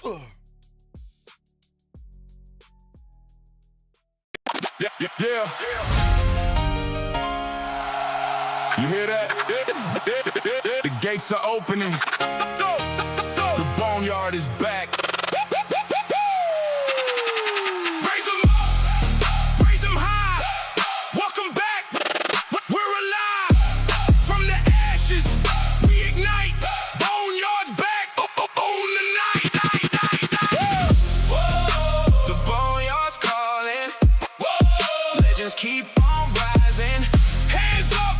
Yeah. You hear that? The gates are opening. The Boneyard is back. Raise them up, raise them high. Welcome back, we're alive. From the ashes, we ignite. Boneyard's back, own the night. The Boneyard's calling. Legends keep on rising. Hands up,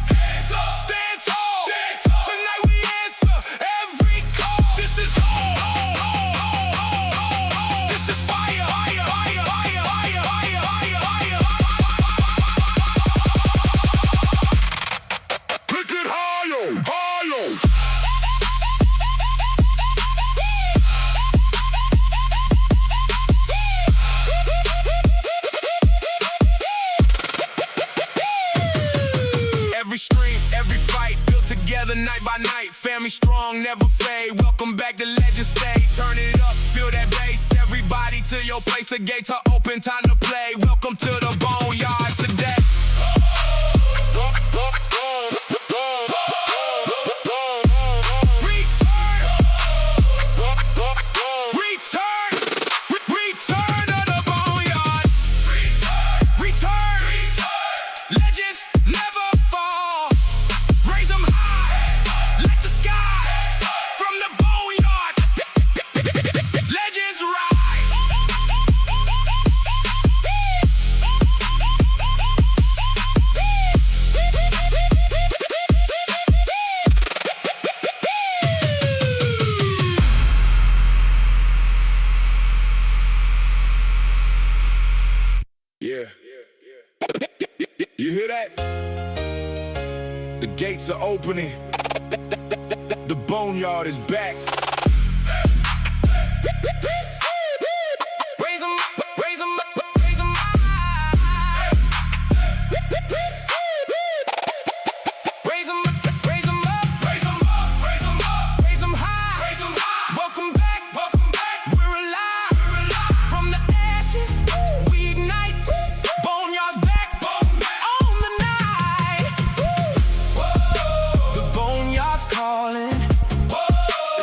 stand tall. Tonight we answer every call. This is this is fire. Pick it higher. Every stream, every fight, built together night by night. Family strong, never fade. Welcome back to Legend Stay. Turn it up, feel that bass. Everybody to your place, the gates are open, time to play. Welcome to the Boneyard today. Return of the Boneyard. Return. Legends never fall. Raise them high. Let the sky from the Boneyard. Legends rise. Yeah. You hear that? The gates are opening. The Boneyard is back. Raise 'em up, raise 'em up, raise 'em high. Raise 'em up, raise 'em up, raise 'em up, raise 'em up, raise 'em high. Raise 'em high. Welcome back, we're alive. From the ashes, we ignite. Boneyard's back, on the night. The Boneyard's calling.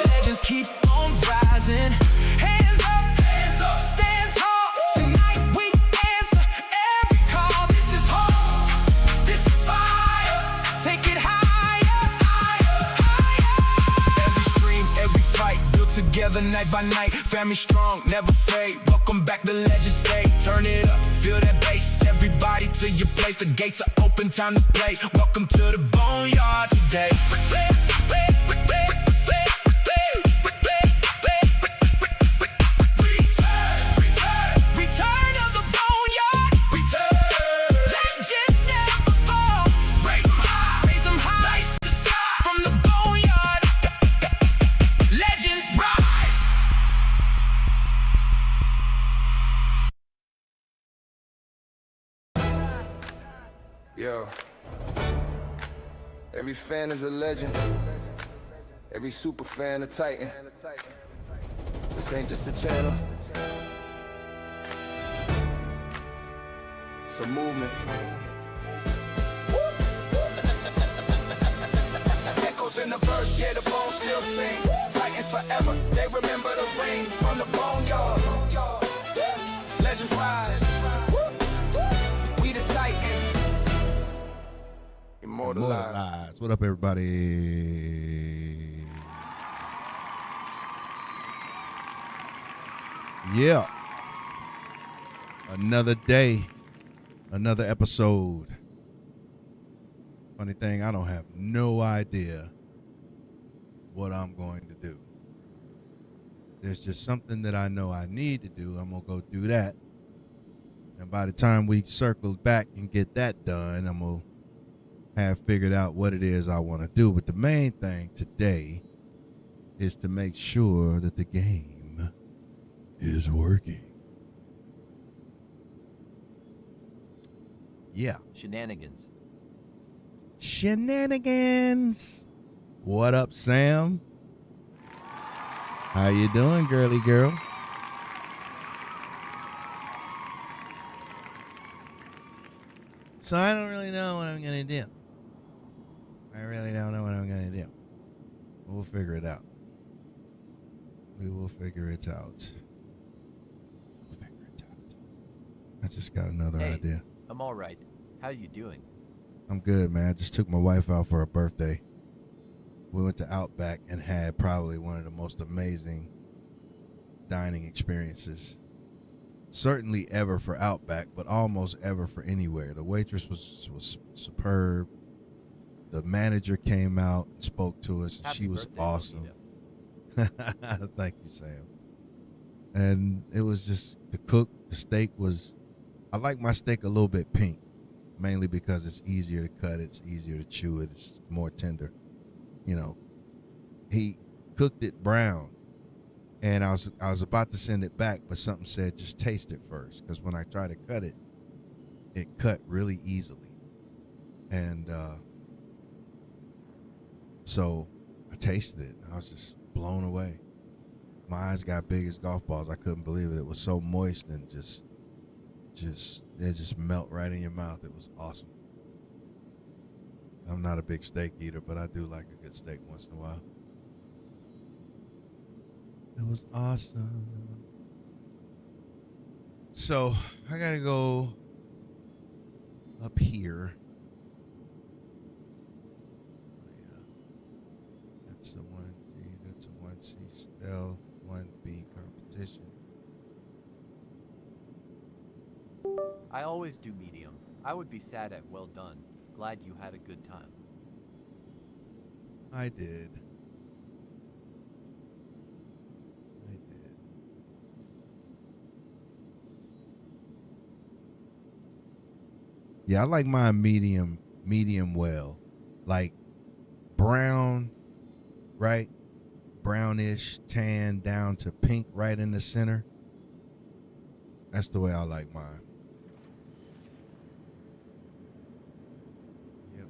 Legends keep on rising. Hands up, stand tall. Tonight we answer every call. This is home, this is fire. Take it higher. Every stream, every fight, built together night by night. Family strong, never fade. Welcome back to Legend Stay. Turn it up, feel that bass. Everybody to your place. The gates are open, time to play. Welcome to the Boneyard today. Return of the Boneyard. Legends never fall. Raise 'em high. The sky from the Boneyard. Legends rise. Yo, every fan is a legend. Every super fan a titan. This ain't just a channel. It's a movement. Echoes in the verse, yeah, the bones still sing. Titans forever, they remember the ring from the Boneyard. Legends rise. We the Titans. Immortalized. What up, everybody? Yeah. Another day, another episode. Funny thing, I don't have no idea what I'm going to do. There's just something that I know I need to do. I'm going to go do that. And by the time we circle back and get that done, I'm going to have figured out what it is I want to do. But the main thing today is to make sure that the game is working. Yeah. Shenanigans. What up, Sam? How you doing, girly girl? So I don't really know what I'm going to do. I really don't know what I'm going to do. We'll figure it out. We will figure it out. We'll figure it out. I just got another idea. I'm all right. How you doing? I'm good, man. I just took my wife out for her birthday. We went to Outback and had probably one of the most amazing dining experiences. Certainly ever for Outback, but almost ever for anywhere. The waitress was superb. The manager came out and spoke to us, and she was awesome. Thank you, Sam. And it was just the steak was, I like my steak a little bit pink, mainly because it's easier to cut, it's easier to chew it, it's more tender. You know, he cooked it brown, and I was about to send it back, but something said just taste it first, because when I tried to cut it, it cut really easily, and so I tasted it, and I was just blown away. My eyes got big as golf balls. I couldn't believe it. It was so moist and just melt right in your mouth. It was awesome. I'm not a big steak eater, but I do like a good steak once in a while. It was awesome. So I gotta go up here. Oh yeah, that's a 1D. That's a 1C stealth, 1B competition. I always do medium. I would be sad at well done. Glad you had a good time. I did. Yeah, I like mine medium well. Like brown, right? Brownish, tan down to pink right in the center. That's the way I like mine. Yep.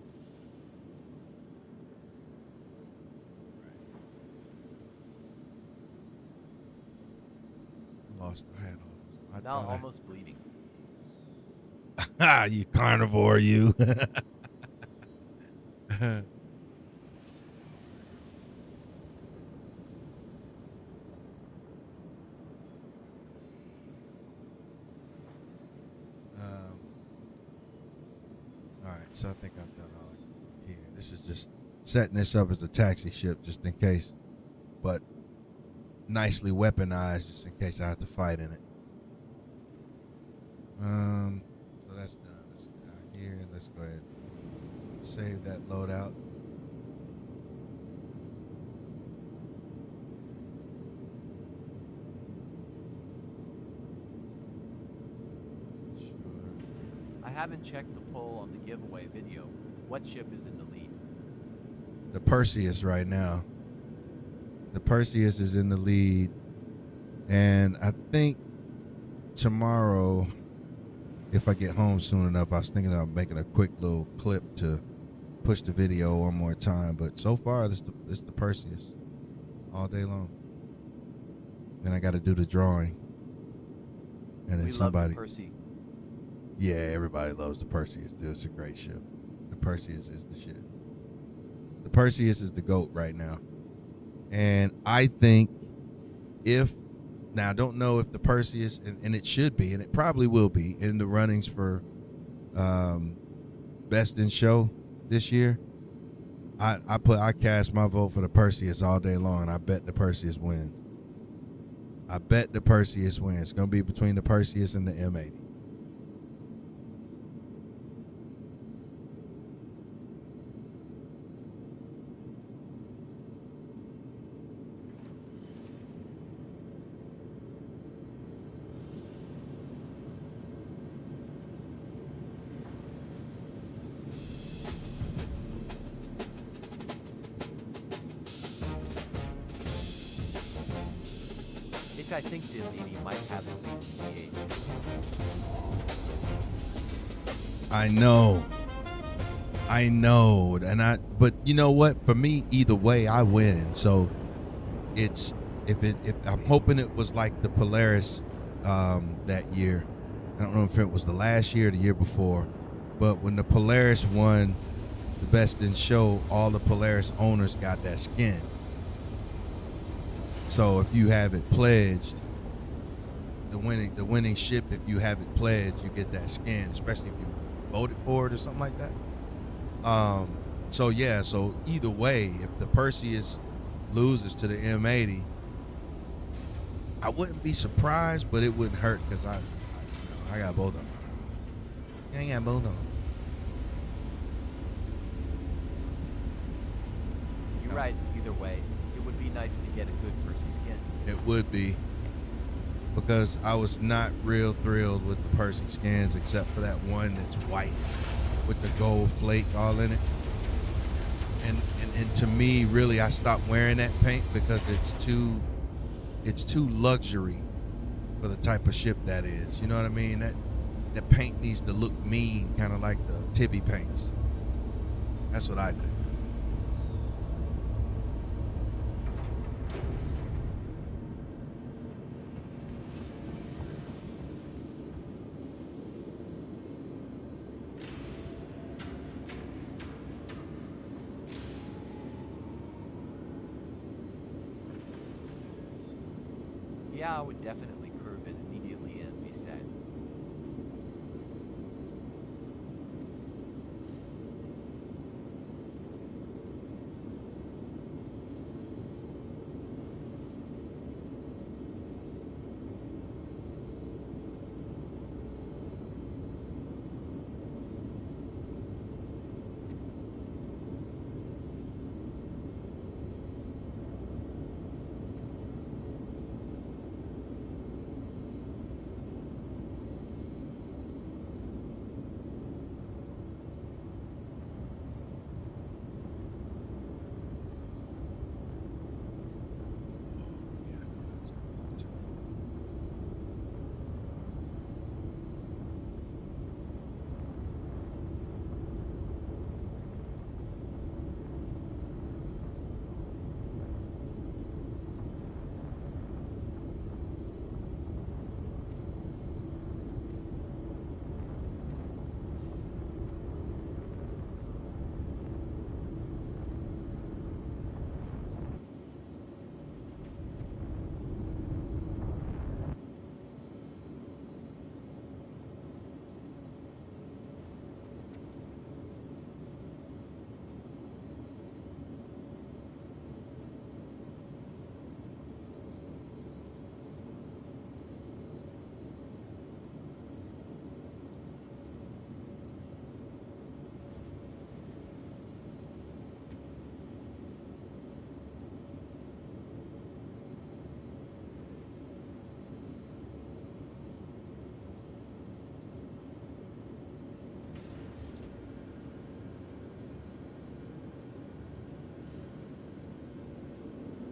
Right. I had all those. Now almost bleeding. Ah, you carnivore, you. All right, so I think I've done all I can do here. This is just setting this up as a taxi ship just in case, but nicely weaponized just in case I have to fight in it. So that's done. Let's get out here. Let's go ahead and save that loadout. I haven't checked the poll on the giveaway video. What ship is in the lead? The Perseus right now. The Perseus is in the lead. And I think tomorrow, if I get home soon enough, I was thinking about making a quick little clip to push the video one more time. But so far, this the Perseus all day long. Then I got to do the drawing. And then somebody. Love the Percy. Yeah, everybody loves the Perseus, dude. It's a great ship. The Perseus is the shit. The Perseus is the GOAT right now. And I think now I don't know if the Perseus, and it should be, and it probably will be, in the runnings for Best in Show this year. I cast my vote for the Perseus all day long. I bet the Perseus wins. I bet the Perseus wins. It's going to be between the Perseus and the M80. I think the lady might have a lead PH. I know. But you know what? For me, either way, I win. So it's If I'm hoping it was like the Polaris that year. I don't know if it was the last year or the year before, but when the Polaris won the Best in Show, all the Polaris owners got that skin. So if you have it pledged, the winning ship, if you have it pledged, you get that skin, especially if you voted for it or something like that. So yeah, so either way, if the Perseus loses to the M80, I wouldn't be surprised, but it wouldn't hurt because I got both of them. I got both of them. You're right. Either way, it would be nice to get a good Percy skin. It would be, because I was not real thrilled with the Percy skins, except for that one that's white with the gold flake all in it. And to me, really, I stopped wearing that paint because it's too luxury for the type of ship that is. You know what I mean? That paint needs to look mean, kind of like the Tibby paints. That's what I think. Yeah, I would definitely curve it immediately and be sad. Yeah, I know that's gonna do too.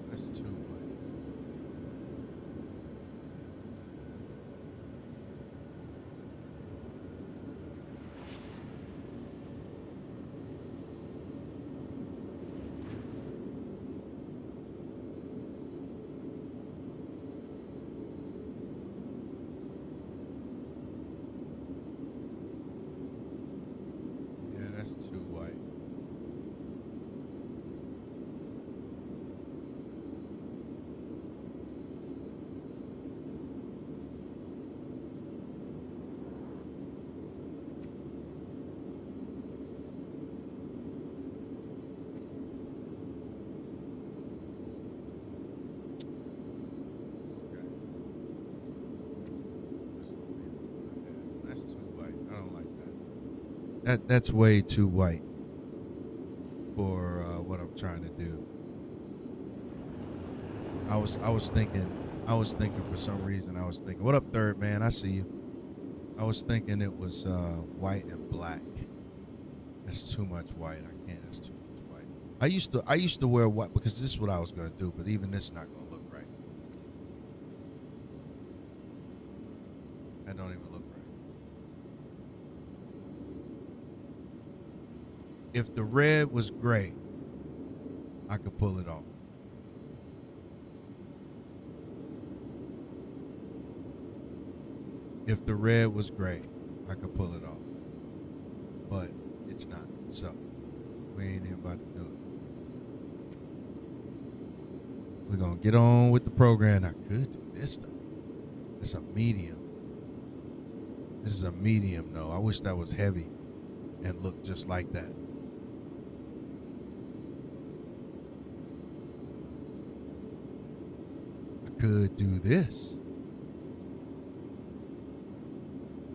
That's too white. Yeah, that's too white. Okay. That's too white. I don't like that. That's way too white for what I'm trying to do. I was thinking for some reason what up, Third Man? I see you. I was thinking it was white and black. That's too much white. I can't. That's too much white. I used to wear white because this is what I was gonna do, but even this is not gonna look right. That don't even look right. If the red was gray, I could pull it off. If the red was gray, I could pull it off. But it's not. So we ain't even about to do it. We're going to get on with the program. I could do this though. It's a medium. This is a medium though. I wish that was heavy and looked just like that. I could do this.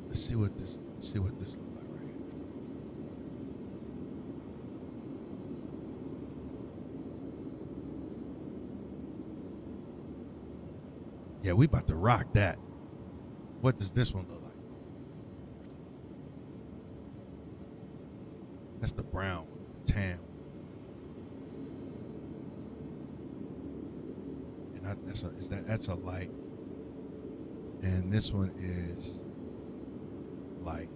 Let's see what this looks like right here. Yeah, we about to rock that. What does this one look like? That's the brown one, the tan one. And that's a light. And this one is light.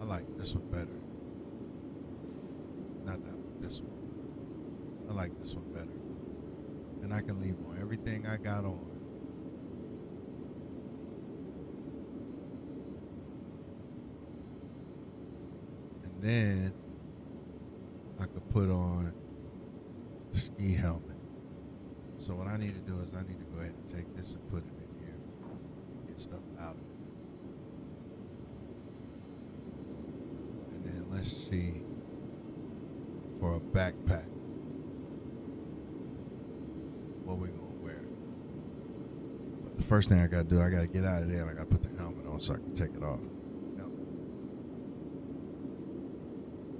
I like this one better. Not that one, this one. I like this one better. And I can leave on everything I got on. And then I could put on the ski helmet. So what I need to do is I need to go ahead and take this and put it in here and get stuff out of it. And then let's see for a backpack what we're gonna wear. But the first thing I gotta do, I gotta get out of there and I gotta put the helmet on so I can take it off.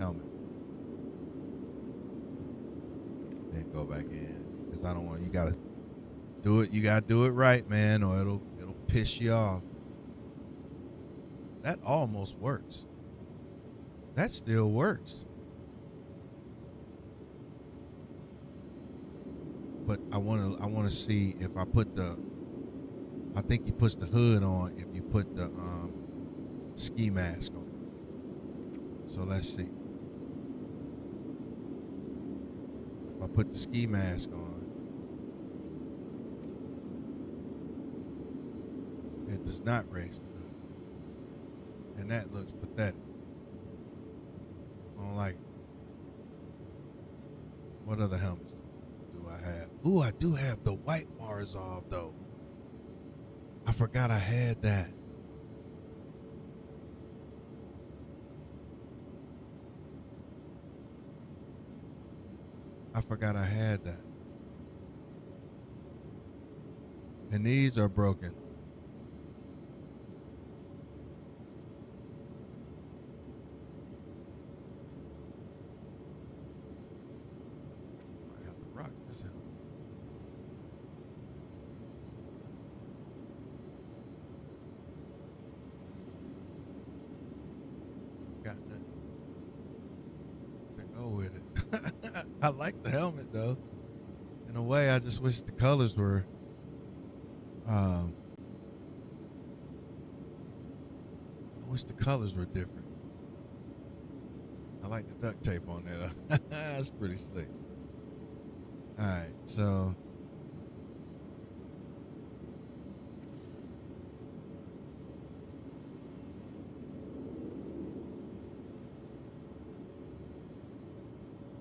Helmet. Then go back in. Because I don't want, you gotta do it right, man, or it'll piss you off. That almost works. That still works. But I wanna see if I put I think he puts the hood on if you put the ski mask on. So let's see. If I put the ski mask on, it does not raise the hood. And that looks pathetic. I don't like it. What other helmets do I have? Ooh, I do have the white bars off though. I forgot I had that. I forgot I had that. And these are broken. I have to rock this helmet. Got nothing to go with it. I like the helmet though. In a way, I just wish the colors were I wish the colors were different. I like the duct tape on there. That's pretty slick. All right, so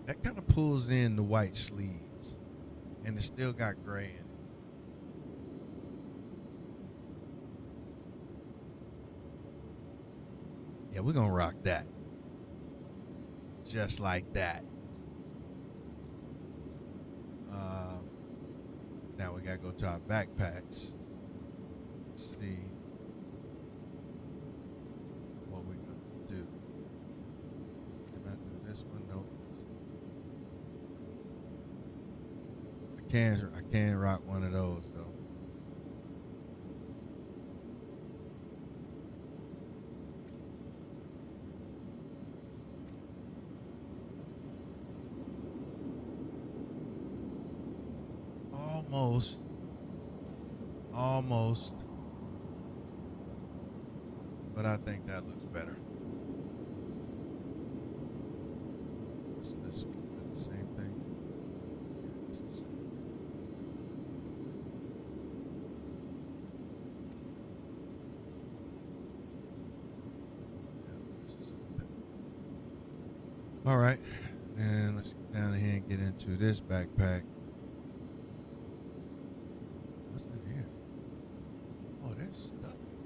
that kind of pulls in the white sleeves, and it still got gray in it. Yeah, we're gonna rock that. Just like that. Now we gotta go to our backpacks. Let's see what we're gonna do. Can I do this one? No. I can rock one of those though. Almost. But I think that looks better. What's this one? Is that the same thing? Yeah, it's the same thing. All right, and let's get down here and get into this backpack. What's in here? Oh, there's stuff in here.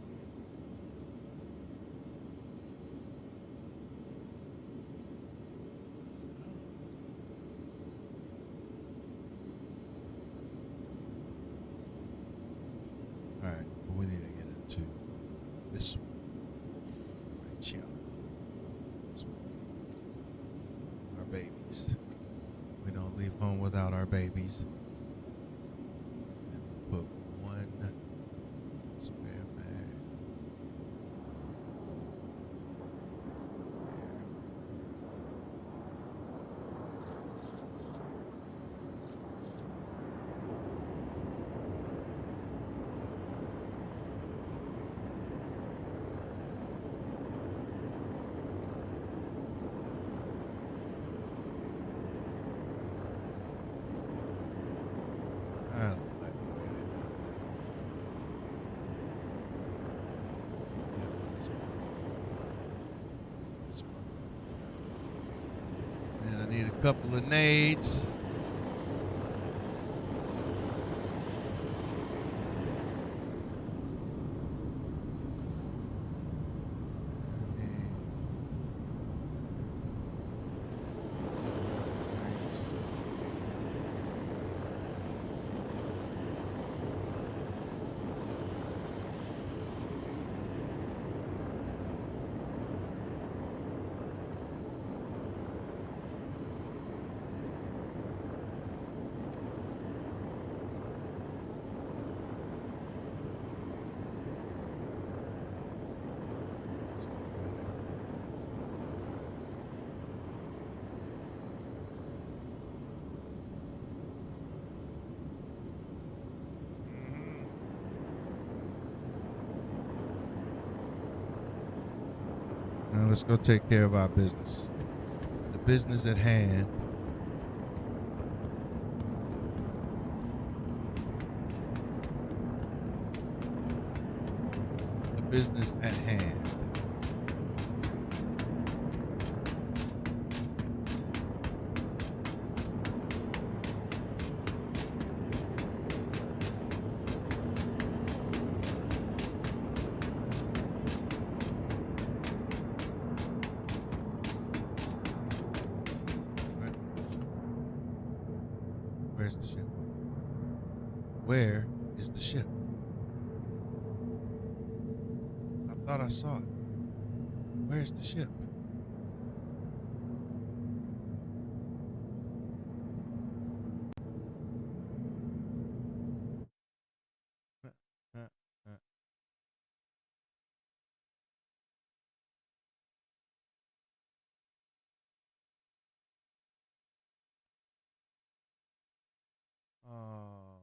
All right, but we need to get into this one. Right here. This one. Our babies. We don't leave home without our babies. And we put one spare bag there. I don't like the way they done that. Yeah, that's fine. That's fine. And I need a couple of nades. I need drinks. Still got everything else. Now let's go take care of our business. The business at hand. The business at hand. Right. Where's the ship? Where is the ship? I thought I saw it. Where's the ship? Uh, uh, uh. Oh,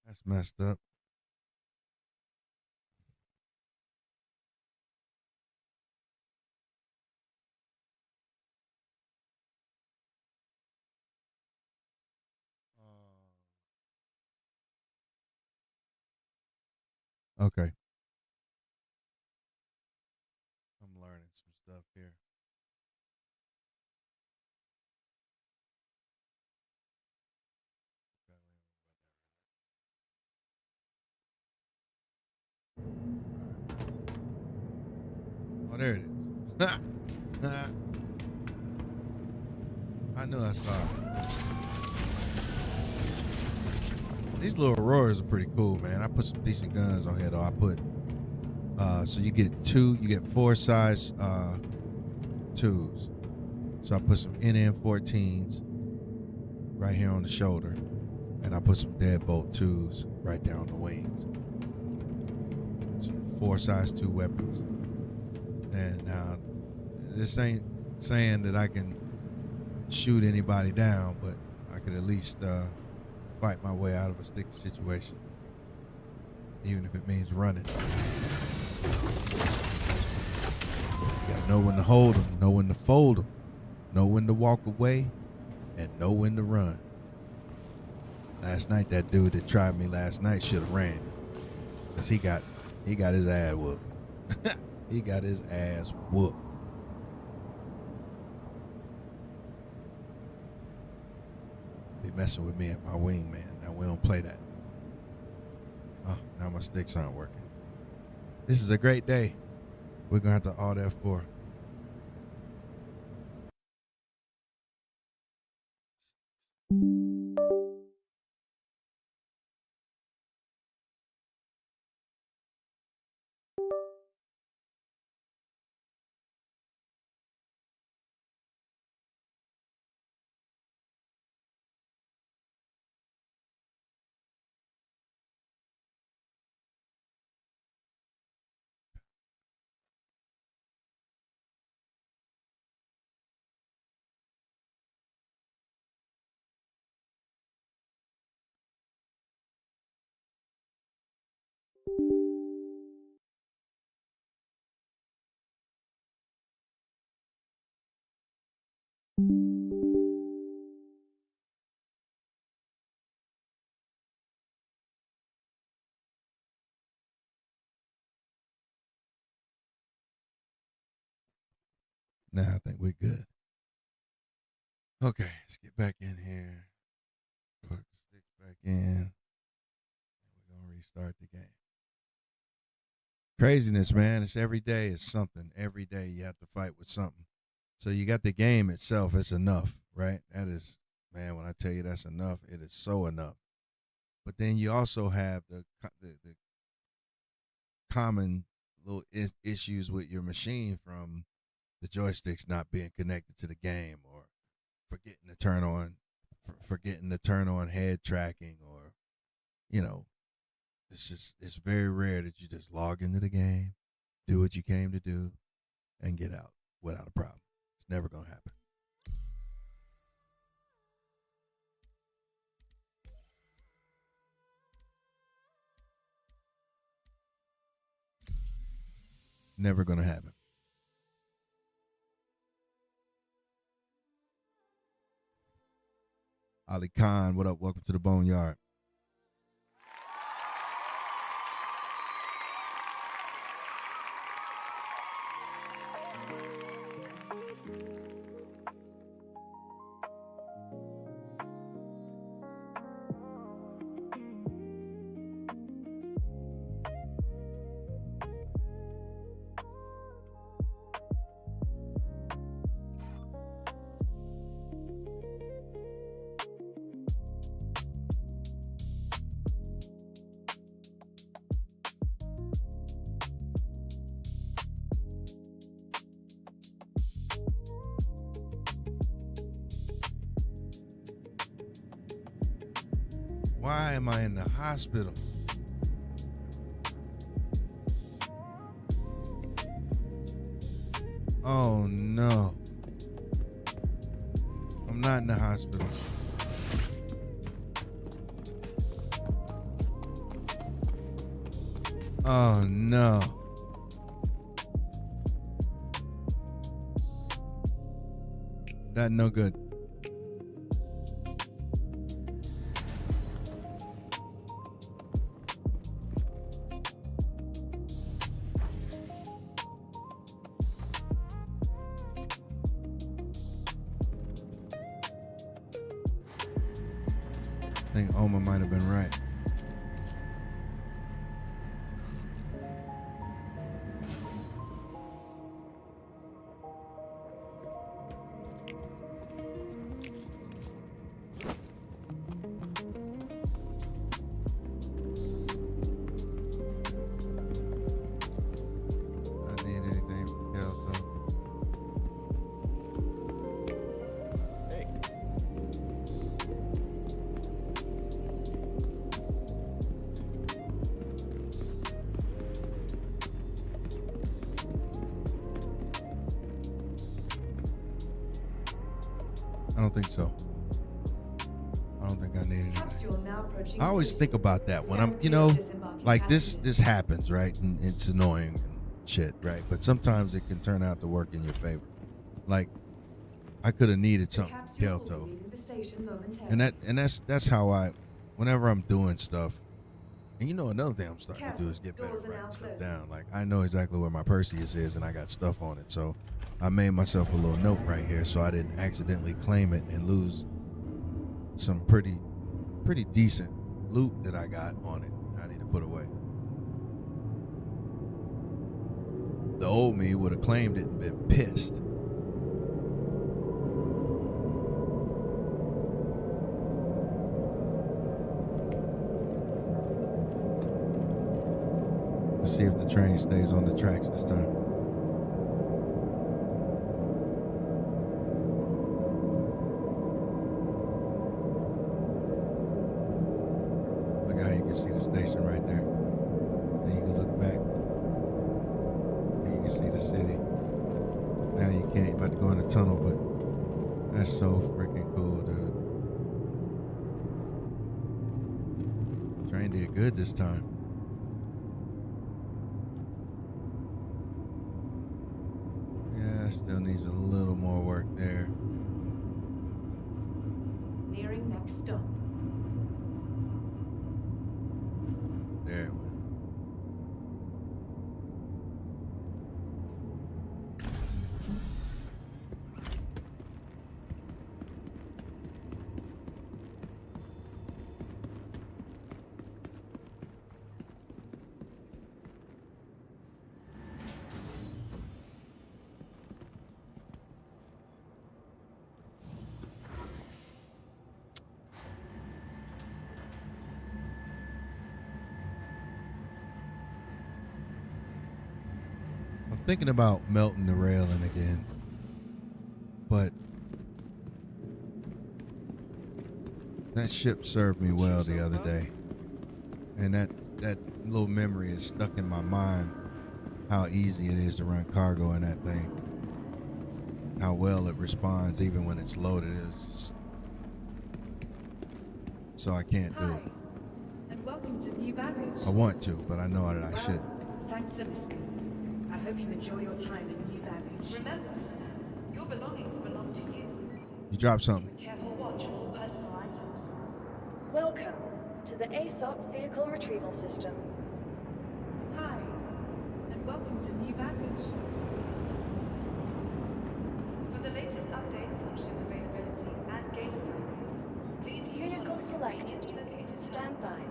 that's messed up. Okay, I'm learning some stuff here. Oh, there it is. I knew I saw it. These little Aurors are pretty cool, man. I put some decent guns on here, though. I put, so you get four size twos. So I put some NN14s right here on the shoulder, and I put some deadbolt twos right there on the wings. So 4 size 2 weapons. And now, this ain't saying that I can shoot anybody down, but I could at least fight my way out of a sticky situation, even if it means running. You gotta know when to hold them, know when to fold them, know when to walk away, and know when to run. Last night, that dude that tried me last night should have ran, because he got his ass whooped. He got his ass whooped. messing with me and my wingman. Now we don't play that. Oh, now my sticks aren't working. This is a great day. We're going to have to all that for. Now I think we're good. Okay, let's get back in here. Plug the sticks back in. We're going to restart the game. Craziness, man. It's every day. It's something. Every day you have to fight with something. So you got the game itself. It's enough, right? That is, man, when I tell you that's enough, it is so enough. But then you also have the common little issues with your machine, from the joysticks not being connected to the game, or forgetting to turn on head tracking, or, you know, it's very rare that you just log into the game, do what you came to do, and get out without a problem. It's never going to happen. Never going to happen. Ali Khan, what up? Welcome to the Boneyard. Why am I in the hospital? Oh no. I'm not in the hospital. Oh no. That no good. I think Oma might have been right. I need anything else, though. Hey. I don't think so. I don't think I need anything. Capsule now approaching I always station. think about that when I'm, Stand you clear of know, disembarking like this passengers. happens, right? And it's annoying and shit, right? But sometimes it can turn out to work in your favor. Like, I could have needed The something from capsule will be Kelto. leaving the station momentarily. And that's how I, whenever I'm doing stuff, and you know, another thing I'm starting to do is get better Doors at are now writing stuff closing. down. Like, I know exactly where my Perseus is, and I got stuff on it. So I made myself a little note right here so I didn't accidentally claim it and lose some pretty decent loot that I got on it. I need to put away. The old me would have claimed it and been pissed. Let's see if the train stays on the tracks this time. Look how you can see the station right there. Then you can look back. Then you can see the city. Now you can't. You're about to go in the tunnel, but that's so freaking cool, dude. Train did good this time. Yeah, still needs a little more work there. Nearing next stop. There it went. I'm thinking about melting the railing again, but that ship served me well the other day, and that little memory is stuck in my mind. How easy it is to run cargo in that thing, how well it responds even when it's loaded. It's just, so I can't do Hi, it. and welcome to New Baggage. I want to, but I know that I should. Thanks for listening. I hope you enjoy your time in New Baggage. Remember, your belongings belong to you. You dropped something. Careful watch on all personal items. Welcome to the ASOP Vehicle Retrieval System. Hi, and welcome to New Baggage. For the latest updates on ship availability and gate sizes, please use Vehicle one of the selected. conveniently located Stand by.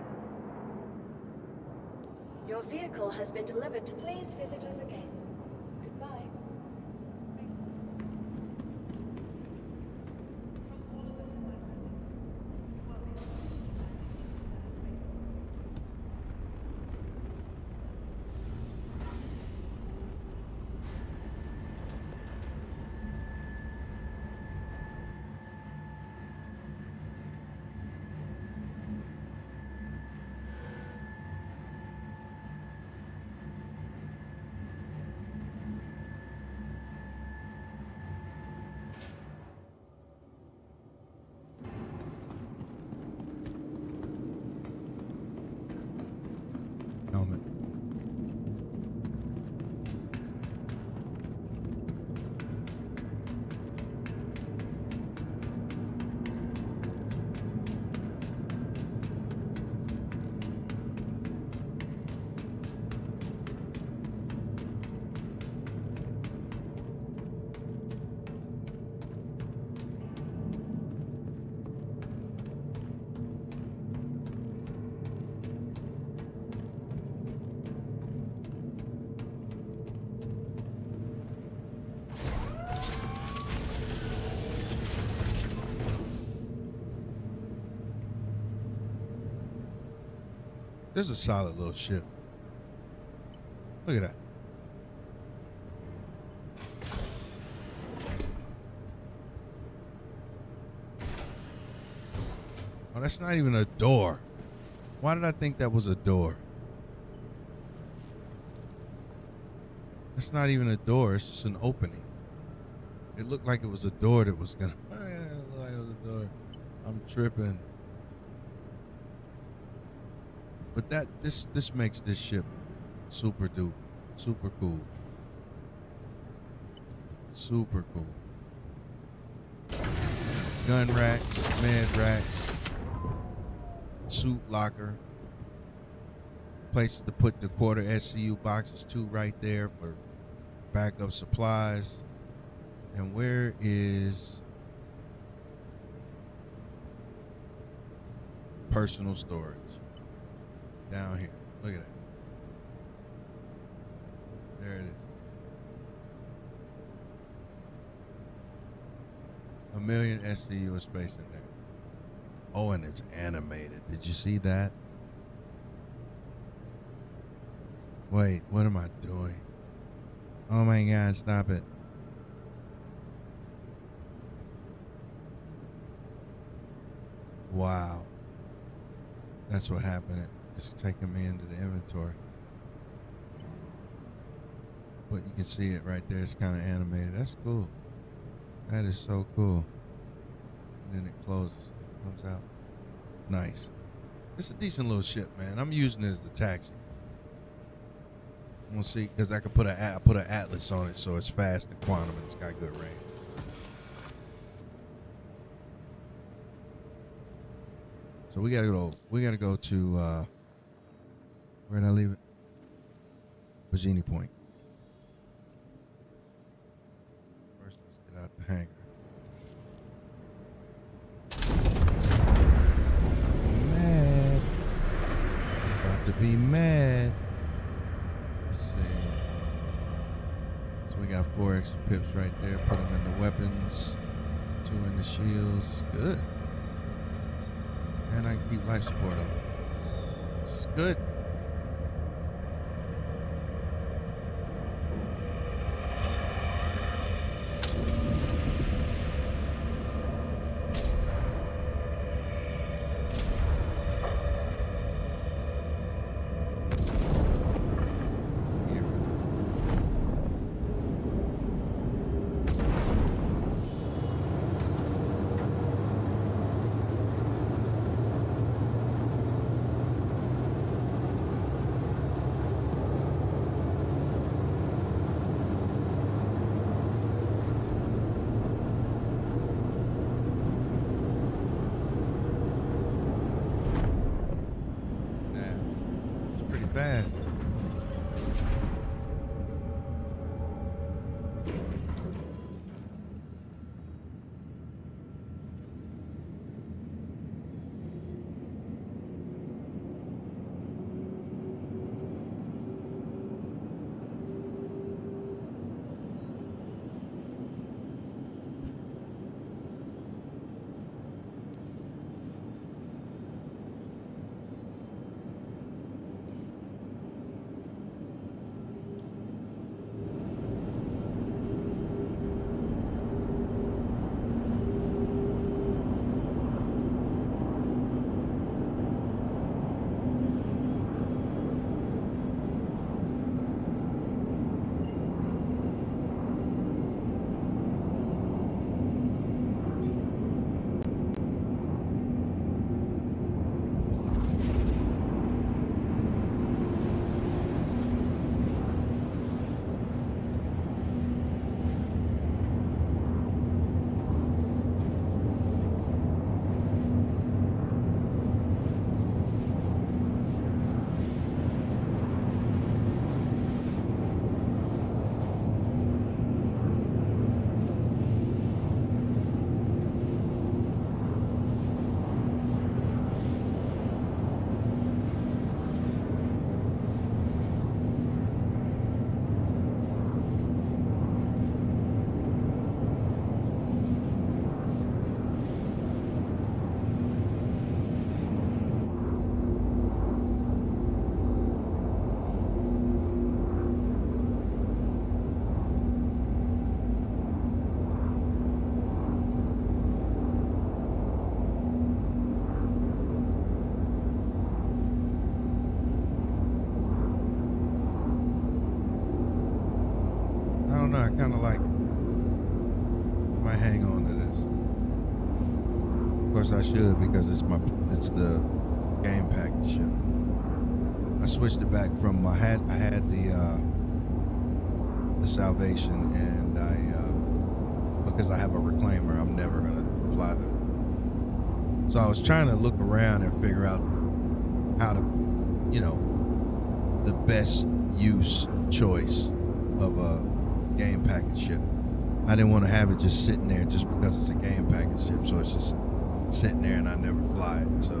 Your vehicle has been delivered to please visit us again. Goodbye. Helmet. This is a solid little ship. Look at that. Oh, that's not even a door. Why did I think that was a door? That's not even a door. It's just an opening. It looked like it was a door that was gonna. Oh, yeah, it looked like it was a door. I'm tripping. But this makes this ship super dupe, super cool. Super cool. Gun racks, med racks, suit locker, places to put the quarter SCU boxes too right there for backup supplies. And where is personal storage. Down here. Look at that. There it is. A million SCU of space in there. Oh, and it's animated. Did you see that? Wait, what am I doing? Oh my God, stop it. Wow. That's what happened. It's taking me into the inventory. But you can see it right there. It's kind of animated. That's cool. That is so cool. And then it closes. It comes out. Nice. It's a decent little ship, man. I'm using it as the taxi. We'll see, because I could put an atlas on it, so it's fast and quantum, and it's got good range. So we gotta go. We gotta go to where did I leave it? Virginia Point. First, let's get out the hangar. Mad. It's about to be mad. Let's see. So we got 4 extra pips right there. Put them in the weapons. 2 in the shields. Good. And I can keep life support on. This is good. Fast. I kind of like it. I might hang on to this. Of course I should, because it's the game package ship. I switched it back from I had the Salvation, and because I have a reclaimer, I'm never gonna fly them. So I was trying to look around and figure out how to, the best use choice of a game package ship. I didn't want to have it just sitting there just because it's a game package ship, so it's just sitting there and I never fly it. So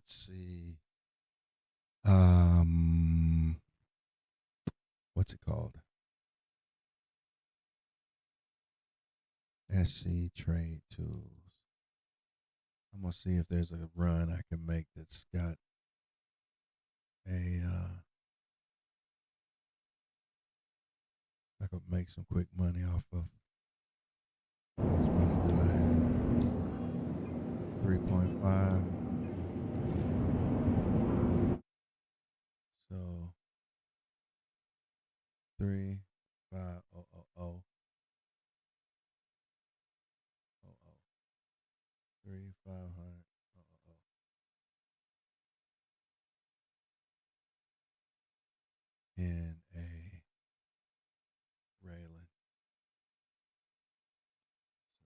Let's see. What's it called? SC Trade Tools. I'm gonna see if there's a run I can make that's got a I could make some quick money off of. How much money do I have? 3.5. So 3,500. 3,500. In a railing.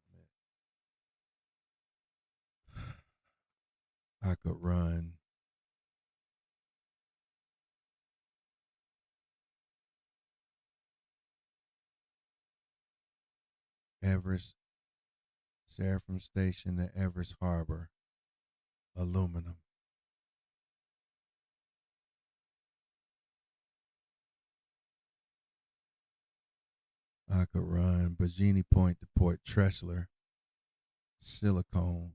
Submit. I could run Everest, Seraphim Station to Everest Harbor, aluminum. I could run Virginia Point to Port Tressler, silicone.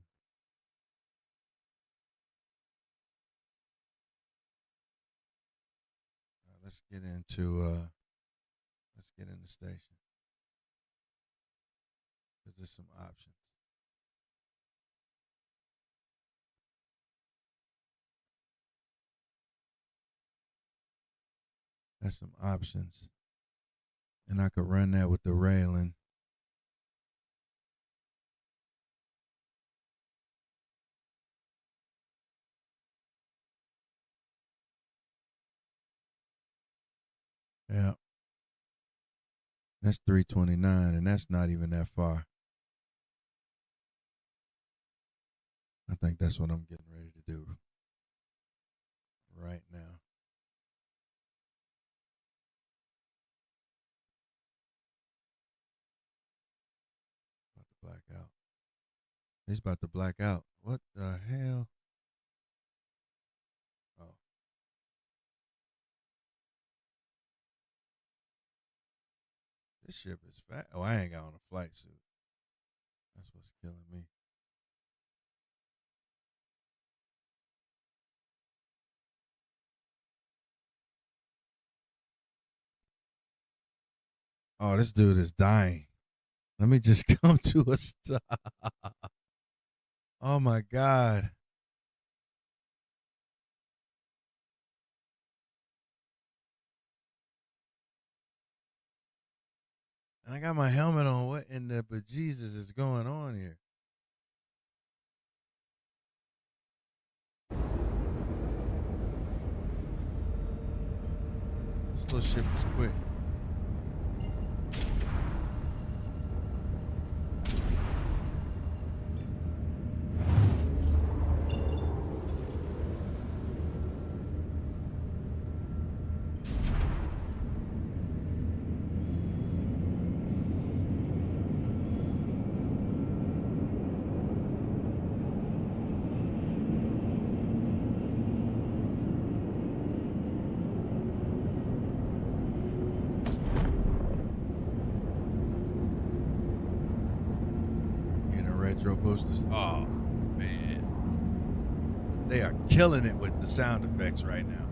Let's get into station. Because there's some options. That's some options. And I could run that with the railing. Yeah. That's 329, and that's not even that far. I think that's what I'm getting ready to do right now. About to black out. He's about to black out. What the hell? Oh. This ship is fat. Oh, I ain't got on a flight suit. That's what's killing me. Oh, this dude is dying. Let me just come to a stop. Oh my God. And I got my helmet on. What in the bejesus is going on here? This little ship is quick. Retro boosters. Oh, man. They are killing it with the sound effects right now.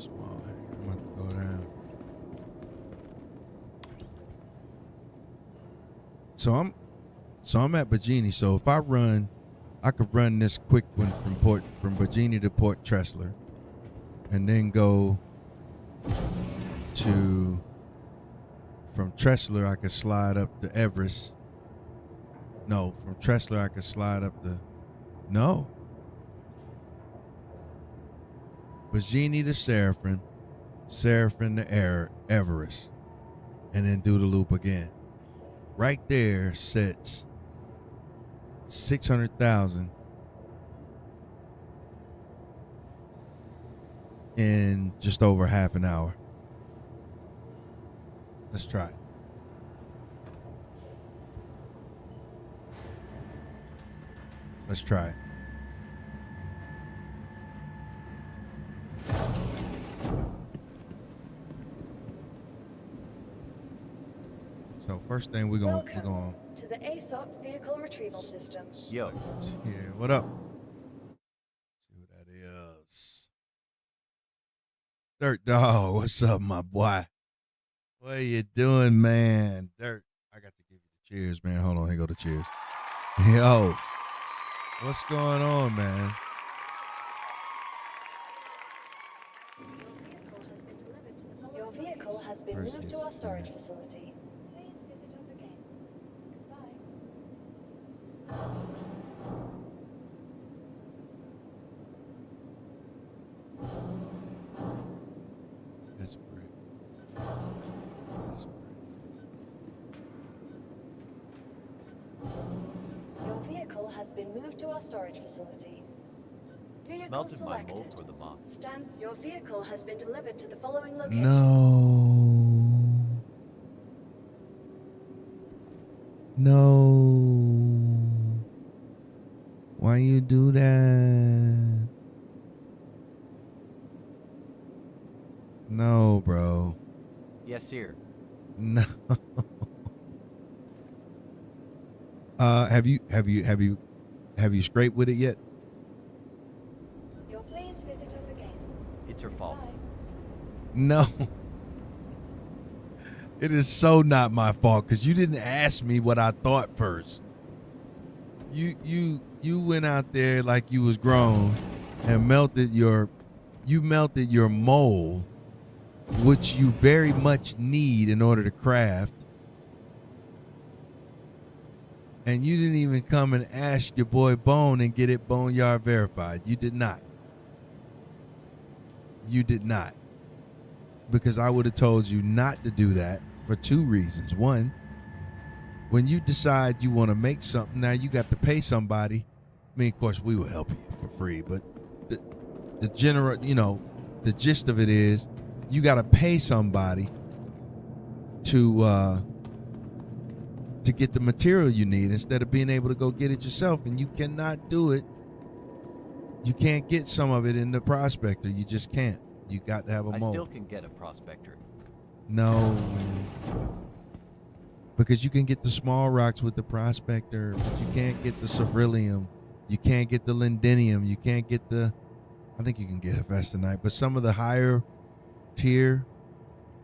Small hangar. I'm about to go down. So I'm at Virginia. So if I could run this quick one from Virginia to Port Tressler, and then go from Tressler I could slide up to Everest. No, from Tressler I could slide up to Virginia to Seraphim to Everest, and then do the loop again. Right there sets 600,000 in just over half an hour. Let's try it. Let's try it. So first thing we're going to the ASOP vehicle retrieval system. Yo. Yeah, what up? See who that is. Dirt Dog, what's up, my boy? What are you doing, man? Dirt, I got to give you the cheers, man. Hold on, here go the cheers. Yo, what's going on, man? Your vehicle has been moved to our storage facility. Please visit us again. Goodbye. That's brick. Your vehicle has been moved to our storage facility. Vehicle Melted my selected. mold for the mob. Stamp. Your vehicle has been delivered to the following location. No. Why you do that? No, bro. Yes, sir. No. Have you scraped with it yet? You'll please visit us again. It's her fault. Bye. No. It is so not my fault because you didn't ask me what I thought first. You went out there like you was grown and melted your mold, which you very much need in order to craft. And you didn't even come and ask your boy Bone and get it Boneyard verified. You did not. You did not. Because I would have told you not to do that for two reasons. One, when you decide you want to make something, now you got to pay somebody. I mean, of course, we will help you for free, but the general, the gist of it is you got to pay somebody to get the material you need instead of being able to go get it yourself. And you cannot do it. You can't get some of it in the prospector. You just can't. You got to have a mold. I still can get a prospector. No. Because you can get the small rocks with the prospector, but you can't get the ceruleum. You can't get the lindenium. You can't get I think you can get Festinite, but some of the higher tier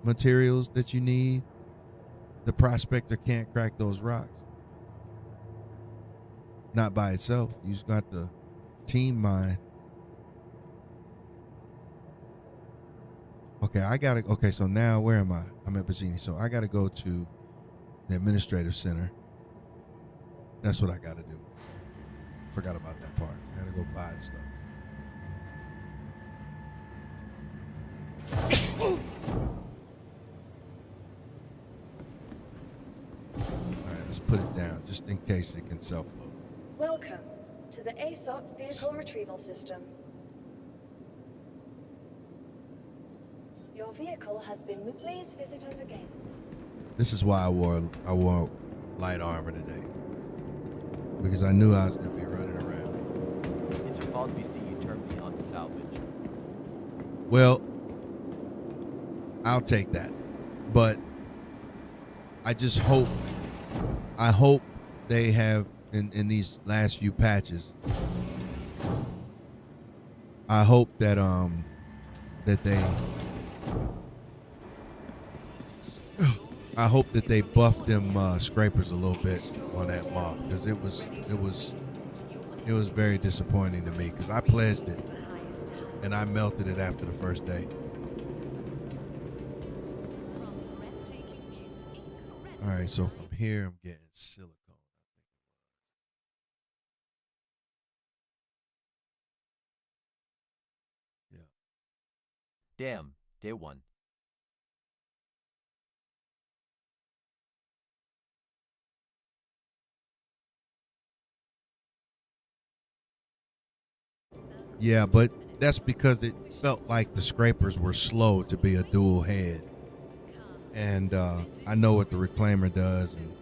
materials that you need, the prospector can't crack those rocks. Not by itself. You just got the team mine. Okay, so now where am I? I'm at Virginia. So I gotta go to the administrative center. That's what I gotta do. Forgot about that part. I gotta go buy the stuff. Alright, let's put it down just in case it can self-load. Welcome to the ASOP vehicle retrieval system. Your vehicle has been moved. Please visit us again. This is why I wore light armor today. Because I knew I was gonna be running around. It's her fault we see you turn me onto salvage. Well, I'll take that. But I hope they have in these last few patches. I hope that that they I hope that they buffed them scrapers a little bit on that moth, because it was very disappointing to me, because I pledged it and I melted it after the first day. All right, so from here I'm getting silicone. Yeah. Damn, day one. Yeah, but that's because it felt like the scrapers were slow to be a dual head. And I know what the reclaimer does, and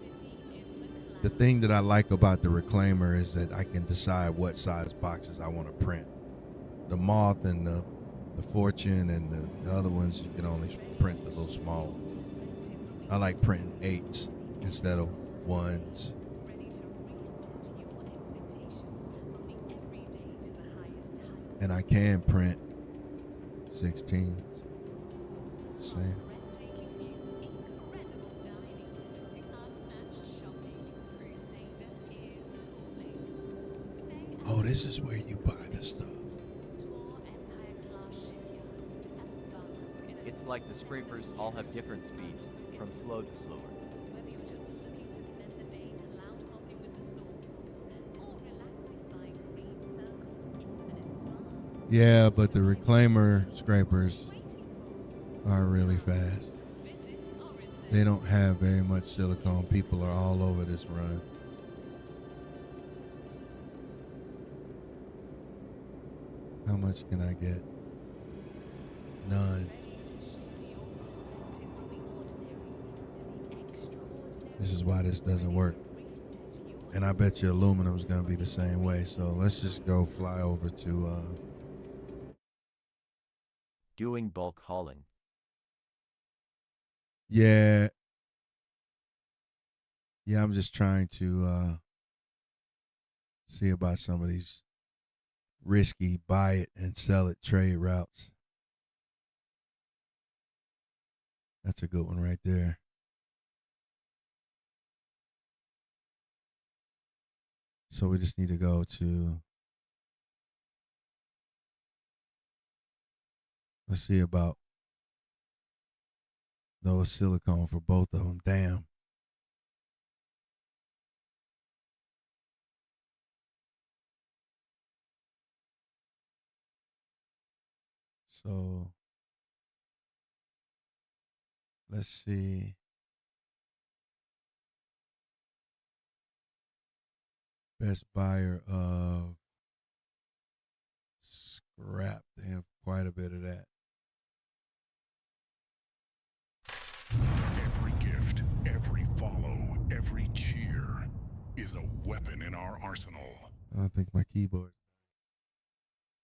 the thing that I like about the reclaimer is that I can decide what size boxes I want to print. The moth and the fortune and the other ones, you can only print the little small ones. I like printing 8s instead of 1s. And I can print 16s. Same. Oh, this is where you buy the stuff. It's like the scrapers all have different speeds, from slow to slower. Yeah, but the reclaimer scrapers are really fast. They don't have very much silicone. People are all over this run. How much can I get? None. This is why this doesn't work. And I bet you aluminum is going to be the same way. So let's just go fly over to Doing bulk hauling. yeah. Yeah, I'm just trying to see about some of these risky buy it and sell it trade routes. That's a good one right there. So we just need to go to, let's see about those silicone for both of them. Damn. So let's see. Best buyer of scrap. They have quite a bit of that. Every gift, every follow, every cheer is a weapon in our arsenal. I think my keyboard.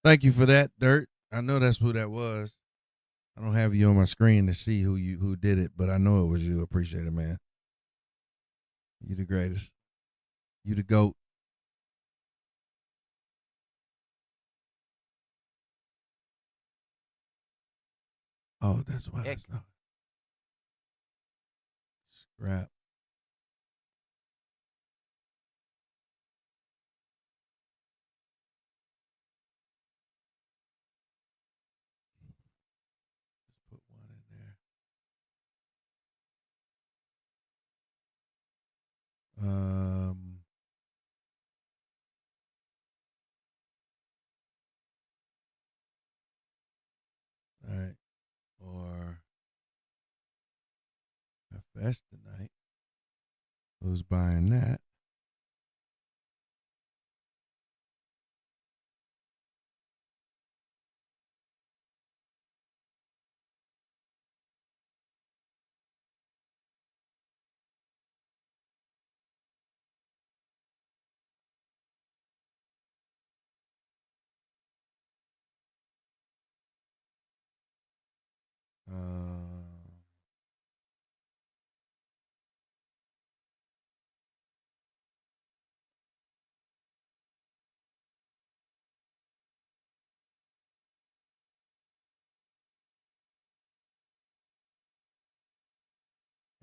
Thank you for that, Dirt. I know that's who that was. I don't have you on my screen to see who did it, but I know it was you. Appreciate it, man. You the greatest. You the GOAT. Oh, that's why that's not scrap. Just put one in there. All right. Or FS tonight. Who's buying that?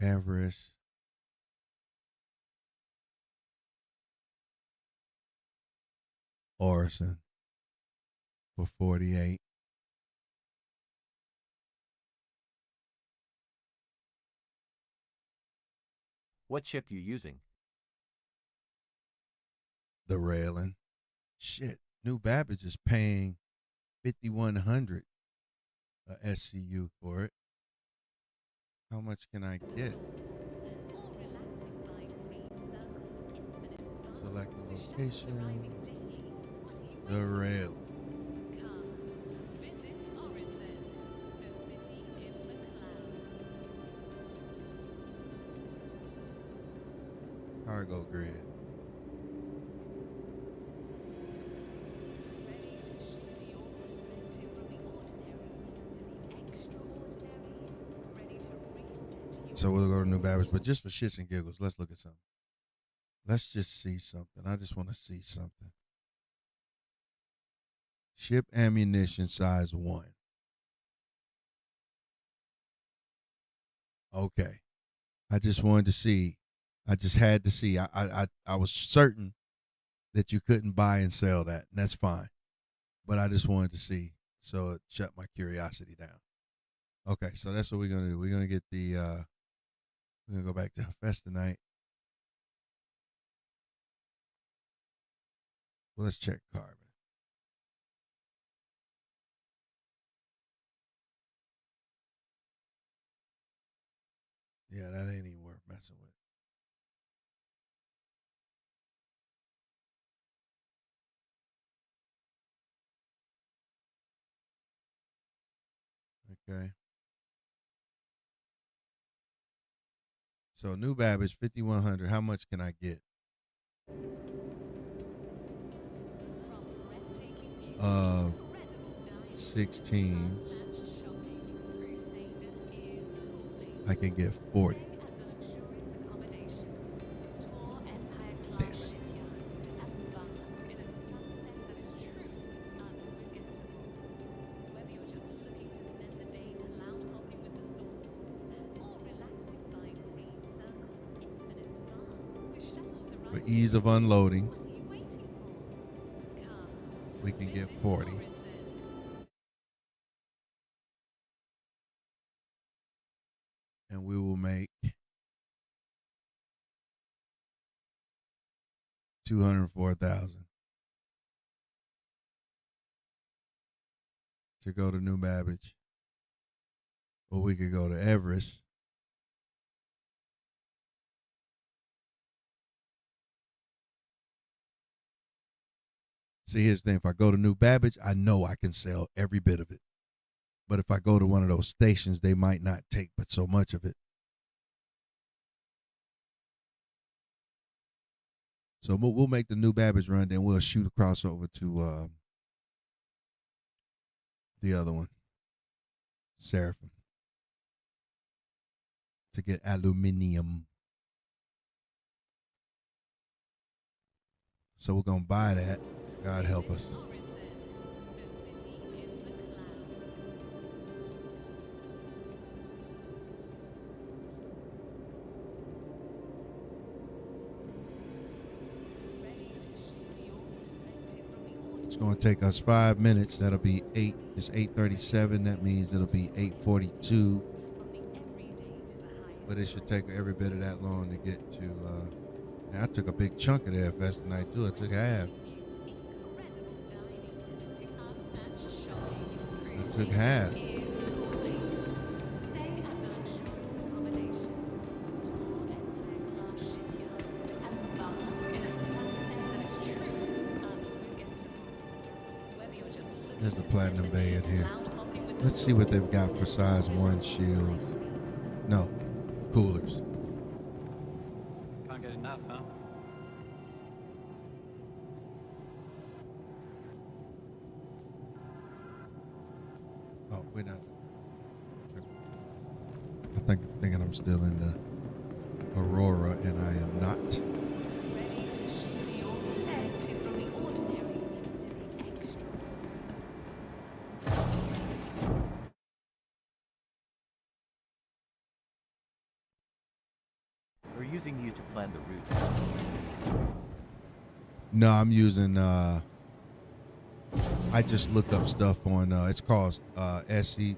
Everest. Orison for 48. What ship you using? The railing. Shit. New Babbage is paying 5,100 a SCU for it. How much can I get? Select the location. The rail. Cargo grid. So we'll go to New Babbage, but just for shits and giggles, let's look at something. Let's just see something. I just want to see something. Ship ammunition size 1. Okay. I just wanted to see. I just had to see. I was certain that you couldn't buy and sell that, and that's fine. But I just wanted to see, so it shut my curiosity down. Okay, so that's what we're gonna do. We're gonna get the we're gonna go back to Fest tonight. Well, let's check carbon. Yeah, that ain't even worth messing with. Okay. So New Babbage 5,100. How much can I get? 16s. I can get 40. Damn it. For ease of unloading, we can get 40. And we will make 204,000 to go to New Babbage. Or we could go to Everest. See, here's the thing. If I go to New Babbage, I know I can sell every bit of it. But if I go to one of those stations, they might not take but so much of it. So we'll make the New Babbage run, then we'll shoot across over to the other one, Seraphim, to get aluminium. So we're going to buy that. God help us. It's going to take us 5 minutes. That'll be 8. It's 8:37. That means it'll be 8:42. But it should take every bit of that long to get to. I took a big chunk of that fest tonight too. I took half. I took half. There's the Platinum Bay in here. Let's see what they've got for size 1 shields. No, coolers. Can't get enough, huh? Oh, we're not. I think thinking I'm still in the Aurora, and I am not. using you to plan the route. No, I'm using I just look up stuff on it's called SC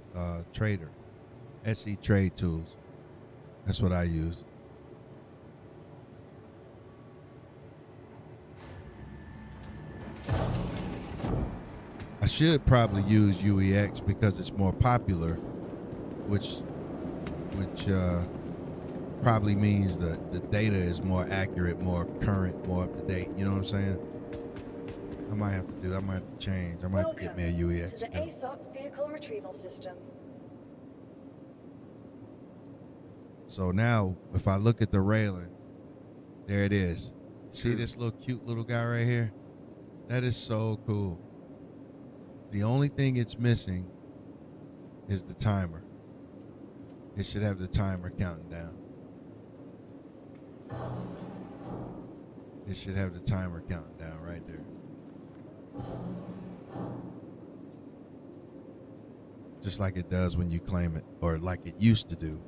Trader. SC Trade Tools. That's what I use. I should probably use UEX because it's more popular, which probably means that the data is more accurate, more current, more up to date. You know what I'm saying? I might have to do. I might have to change. I might have to get me a UEX. To the ASOP vehicle retrieval system. So now, if I look at the railing, there it is. See this little cute little guy right here? That is so cool. The only thing it's missing is the timer. It should have the timer counting down. It should have the timer counting down right there. Just like it does when you claim it, or like it used to do.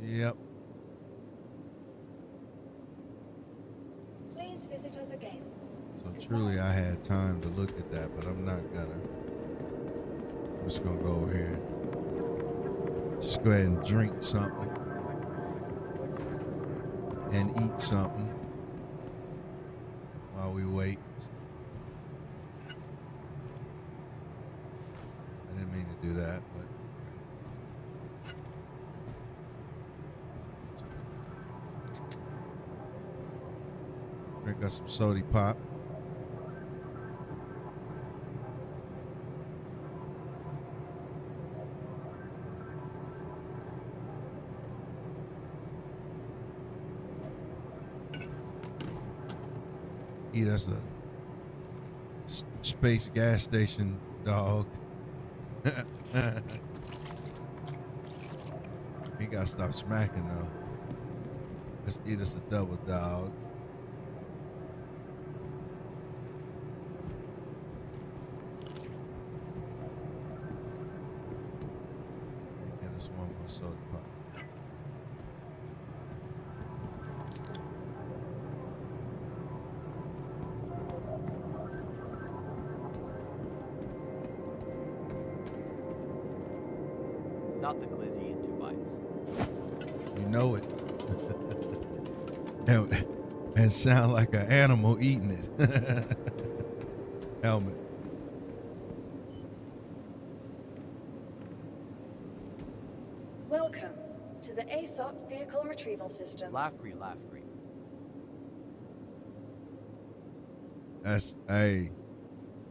Yep. Please visit us again. So truly I had time to look at that, but I'm not gonna. I'm just gonna go over here and just go ahead and drink something and eat something while we wait. I didn't mean to do that, but drink us some soda pop. Eat us a space gas station dog. He gotta stop smacking though. Let's eat us a double dog. And get us one more soda pop. Not the glizzy in 2 bites. You know it. and sound like an animal eating it. Helmet. Welcome to the ASOP vehicle retrieval system. Laugh free, laugh free. That's, hey,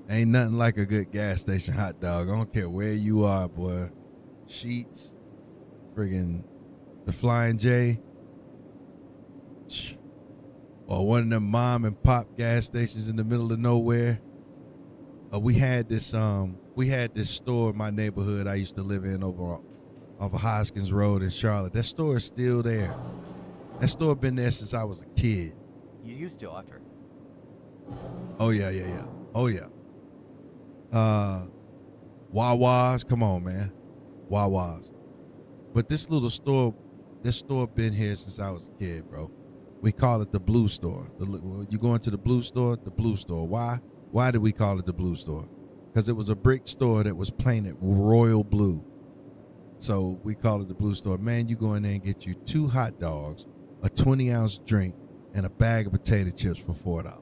ain't nothing like a good gas station hot dog. I don't care where you are, boy. Sheets, friggin' the Flying J, or one of them mom and pop gas stations in the middle of nowhere. We had this store in my neighborhood I used to live in over off of Hoskins Road in Charlotte. That store is still there. That store been there since I was a kid. You used to utter. Oh yeah. Oh yeah. Wawa's, come on, man. Wawa's. But this store been here since I was a kid, bro. We call it the Blue Store. You go into the Blue Store? The Blue Store. Why? Why did we call it the Blue Store? Because it was a brick store that was painted royal blue. So we call it the Blue Store. Man, you go in there and get you 2 hot dogs, a 20-ounce drink, and a bag of potato chips for $4.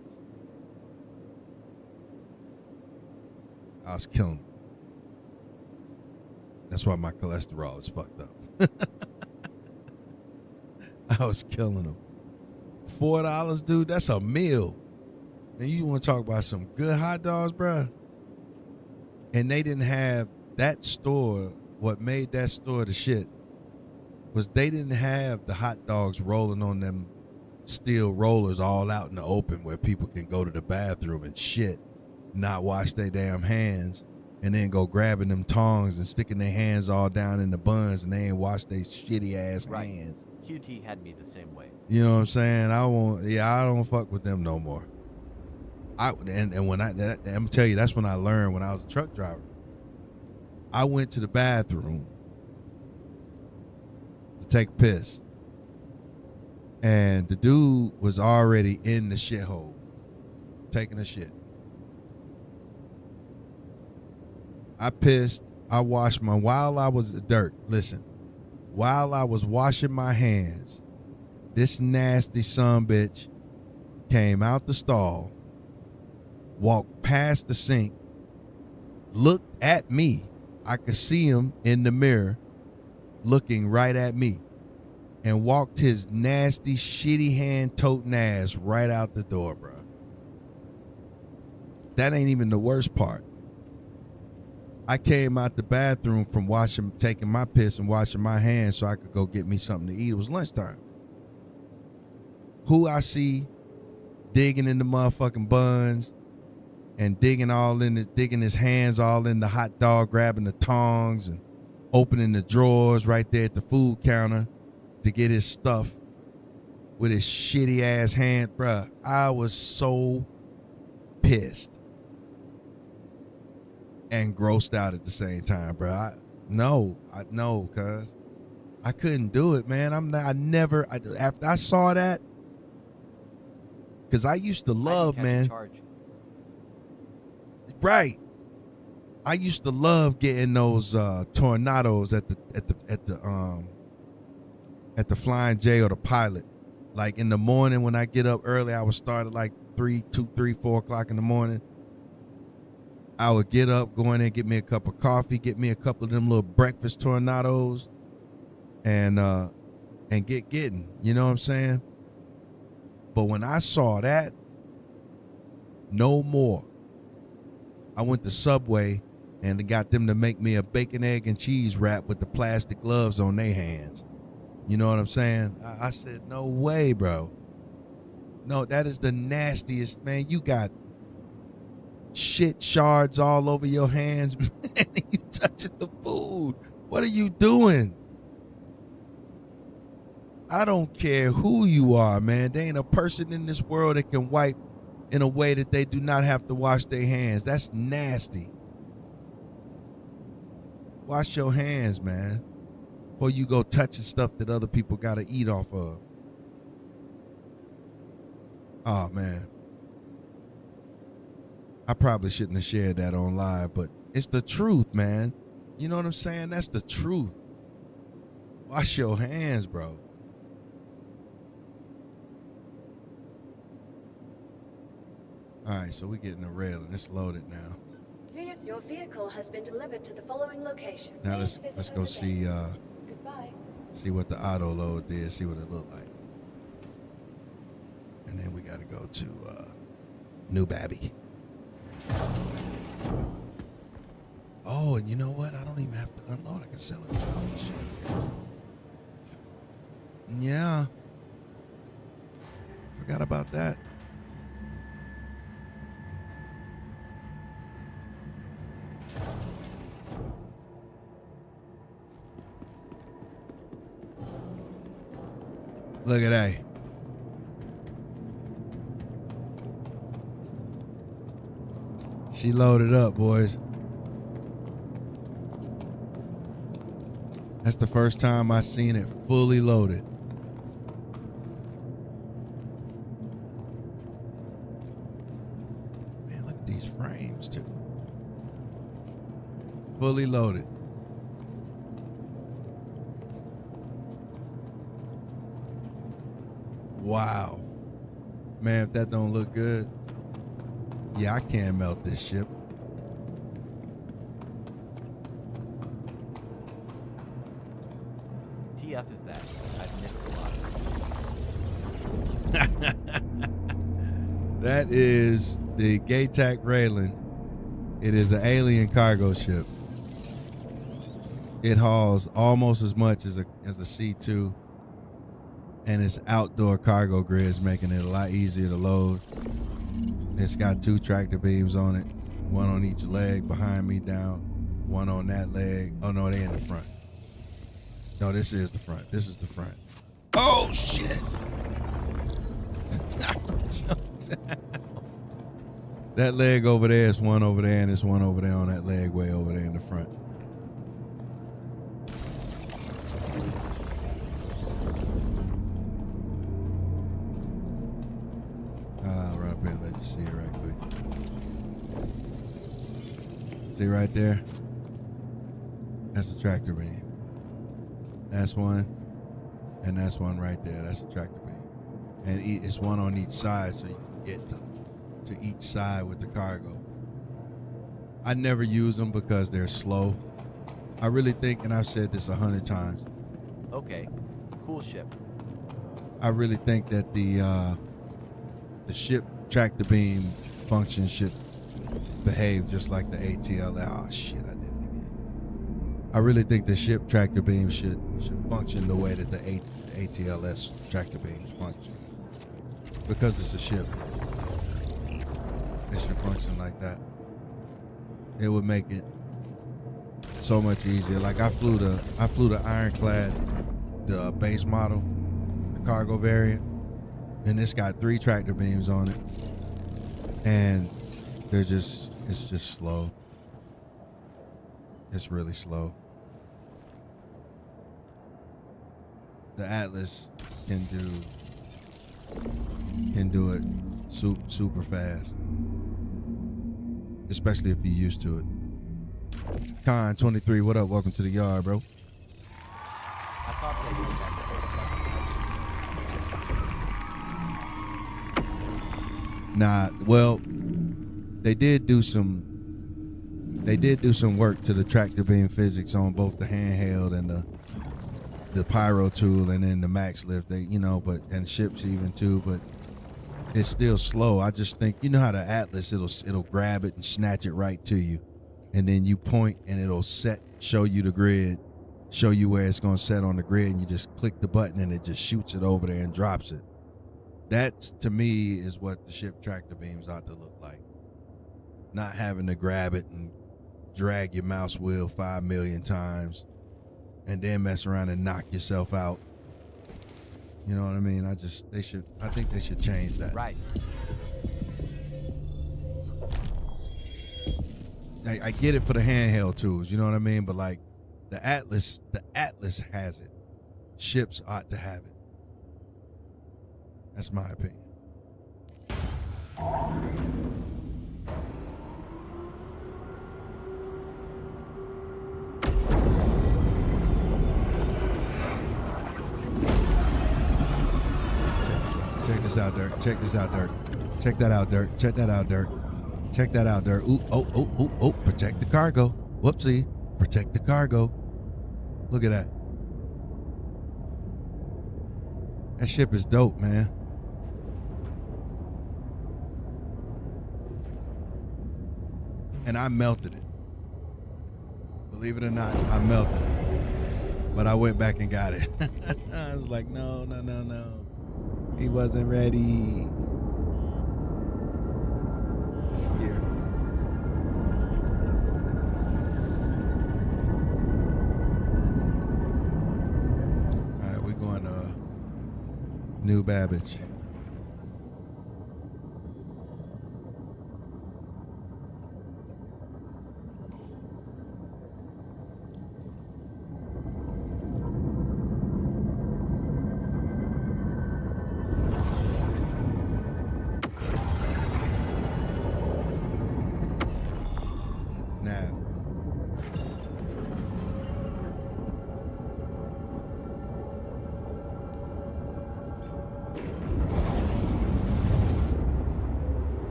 I was killing them. That's why my cholesterol is fucked up. I was killing them. $4, dude, that's a meal. And you want to talk about some good hot dogs, bruh? And they didn't have that store. What made that store the shit was they didn't have the hot dogs rolling on them steel rollers all out in the open where people can go to the bathroom and shit, not wash their damn hands, and then go grabbing them tongs and sticking their hands all down in the buns and they ain't wash their shitty ass hands. QT had me the same way. You know what I'm saying? I don't fuck with them no more. And when I'm gonna tell you, that's when I learned when I was a truck driver. I went to the bathroom to take a piss, and the dude was already in the shithole taking a shit. I pissed. I washed while I was while I was washing my hands, this nasty sumbitch came out the stall, walked past the sink, looked at me. I could see him in the mirror looking right at me, and walked his nasty, shitty hand-toting ass right out the door, bro. That ain't even the worst part. I came out the bathroom from taking my piss and washing my hands so I could go get me something to eat. It was lunchtime. Who I see digging in the motherfucking buns and digging his hands all in the hot dog, grabbing the tongs and opening the drawers right there at the food counter to get his stuff with his shitty ass hand, bruh. I was so pissed and grossed out at the same time, bro. I know, cuz I couldn't do it, man. After I saw that, cuz I used to love, man. Right. I used to love getting those tornadoes at the Flying J or the Pilot. Like in the morning when I get up early, I would start at like 4 o'clock in the morning. I would get up, go in there, get me a cup of coffee, get me a couple of them little breakfast tornadoes, and get getting. You know what I'm saying? But when I saw that, no more. I went to Subway and got them to make me a bacon, egg, and cheese wrap with the plastic gloves on their hands. You know what I'm saying? I said, no way, bro. No, that is the nastiest, man. You got shit shards all over your hands, man, and you touching the food. What are you doing? I don't care who you are, man. There ain't a person in this world that can wipe in a way that they do not have to wash their hands. That's nasty. Wash your hands, man, before you go touching stuff that other people got to eat off of. Oh, man. I probably shouldn't have shared that on live, but it's the truth, man. You know what I'm saying? That's the truth. Wash your hands, bro. All right, so we're getting a railing. It's loaded now. Your vehicle has been delivered to the following location. Now let's go see Goodbye. see what the auto load did, see what it looked like. And then we got to go to New Babby. Oh, and you know what? I don't even have to unload. I can sell it. Oh, shit. Yeah. Forgot about that. Look at that. She loaded up, boys. That's the first time I seen it fully loaded. Man, look at these frames too. Fully loaded. Wow. Man, if that don't look good, yeah, I can't melt this ship. TF is that? I've missed a lot. That is the Gaytac Raylan. It is an alien cargo ship. It hauls almost as much as a C2. And its outdoor cargo grids making it a lot easier to load. It's got 2 tractor beams on it, one on each leg behind me down, one on that leg. Oh no, they in the front. No, this is the front. This is the front. Oh shit! That leg over there is one over there, and it's one over there on that leg way over there in the front. I'll run up here and let you see it right quick. See right there? That's a tractor beam. That's one, and that's one right there. That's a tractor beam. And it's one on each side, so you can get to each side with the cargo. I never use them because they're slow. I really think, and I've said this 100 times, Okay, cool ship. I really think that the ship tractor beam function should behave just like the ATL. Oh shit, I did it again. I really think the ship tractor beam should function the way that the ATLS tractor beams function. Because it's a ship, it should function like that. It would make it so much easier. Like I flew the Ironclad, the base model, the cargo variant, and it's got 3 tractor beams on it, and it's just slow. It's really slow. The Atlas can do it super fast, especially if you're used to it. Con 23, what up? Welcome to the yard, bro. I thought they did that. Nah, well, they did do some work to the tractor beam physics on both the handheld and the pyro tool, and then the max lift. They, and ships even too, but it's still slow. I just think, you know how the Atlas, it'll grab it and snatch it right to you, and then you point and it'll show you the grid, show you where it's gonna set on the grid, and you just click the button and it just shoots it over there and drops it. That, to me, is what the ship tractor beams ought to look like. Not having to grab it and drag your mouse wheel 5 million times and then mess around and knock yourself out. You know what I mean? I think they should change that. Right. I get it for the handheld tools, you know what I mean? But like the Atlas has it. Ships ought to have it. That's my opinion. Check this out, Dirk. Check this out, Dirk. Check that out, Dirk. Check that out, Dirk. Check that out, Dirk. Ooh, oh. Protect the cargo. Whoopsie. Protect the cargo. Look at that. That ship is dope, man. And I melted it. Believe it or not, I melted it. But I went back and got it. I was like, no. He wasn't ready. Here. All right, we're going to New Babbage.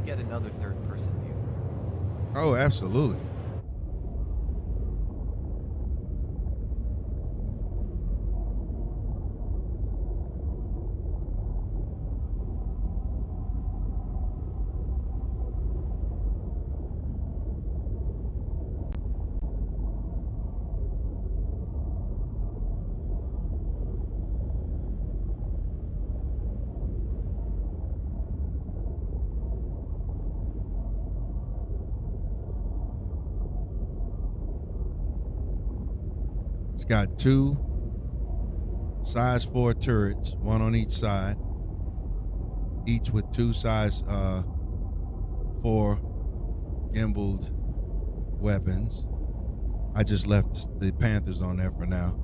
get another third-person view. Oh, absolutely. It's got 2 size 4 turrets, one on each side, each with 2 size 4 gimbaled weapons. I just left the Panthers on there for now.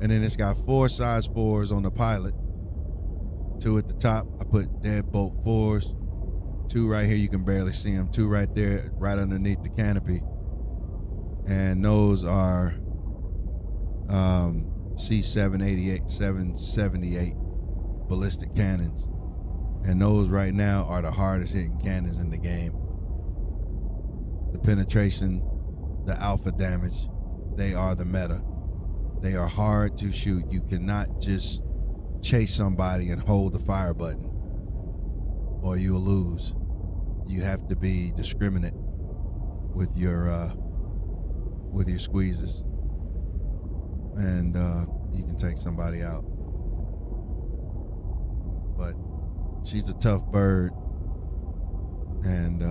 And then it's got 4 size 4s on the pilot. 2 at the top. I put deadbolt 4s. 2 right here, you can barely see them. 2 right there, right underneath the canopy. And those are C788, 778 ballistic cannons. And those right now are the hardest hitting cannons in the game. The penetration, the alpha damage, they are the meta. They are hard to shoot. You cannot just chase somebody and hold the fire button or you'll lose. You have to be discriminate with your squeezes. And you can take somebody out. But she's a tough bird, and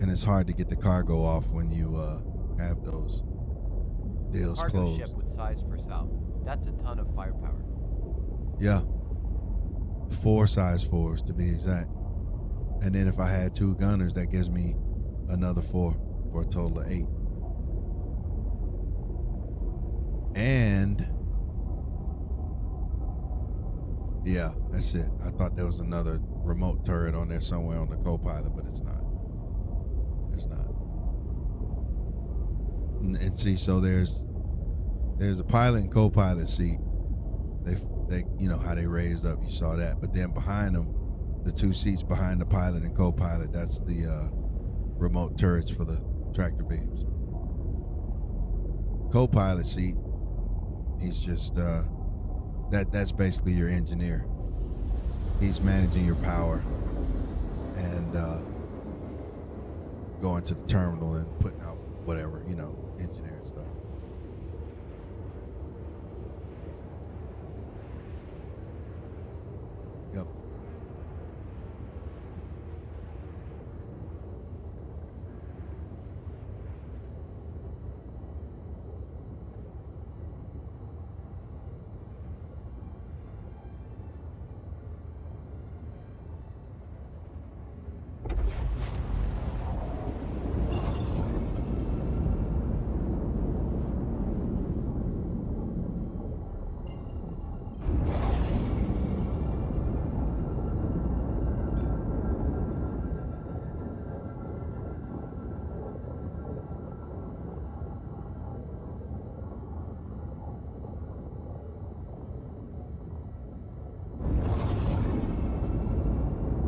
it's hard to get the cargo off when you have those deals Cargo closed. ship with size for south. That's a ton of firepower. Yeah, 4 size 4s to be exact. And then if I had 2 gunners, that gives me another 4 for a total of 8. And yeah, that's it. I thought there was another remote turret on there somewhere on the co-pilot, but it's not. There's not. And see, so there's a pilot and co-pilot seat. They you know how they raised up. You saw that, but then behind them, the 2 seats behind the pilot and co-pilot, that's the remote turrets for the tractor beams. Co-pilot seat, he's just that's basically your engineer. He's managing your power and going to the terminal and putting out whatever, engineering stuff. Yep.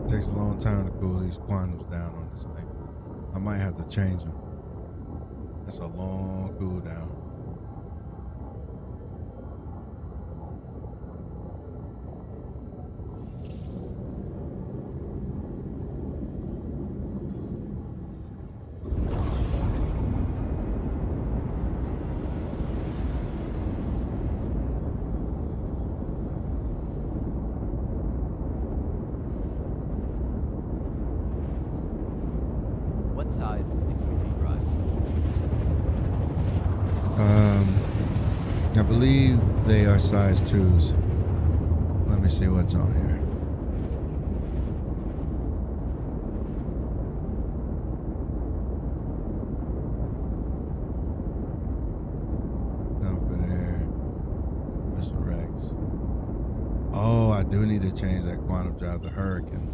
Takes a long time to cool these quantums down on this thing. I might have to change them. That's a long cool down. What size is the QT drive? I believe they are size 2s. Let me see what's on here. Comfort Air, Mr. Rex. Oh, I do need to change that quantum drive to Hurricane.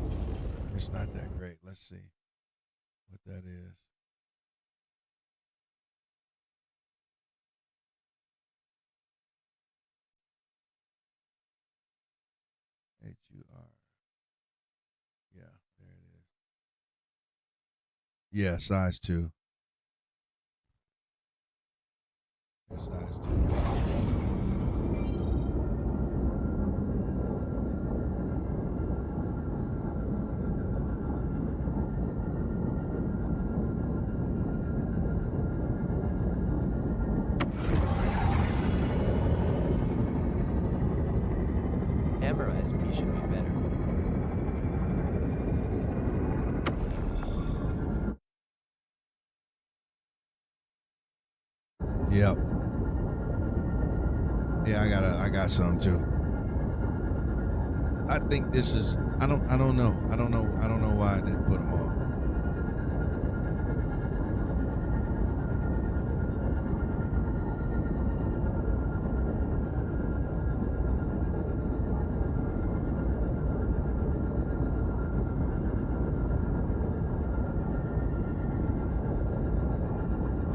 It's not that great. Let's see what that is. Yeah, size 2. Yeah, size 2. Hammer SP should be better. Yep. Yeah, I got some too. I think this is I don't know. I don't know why I didn't put them on.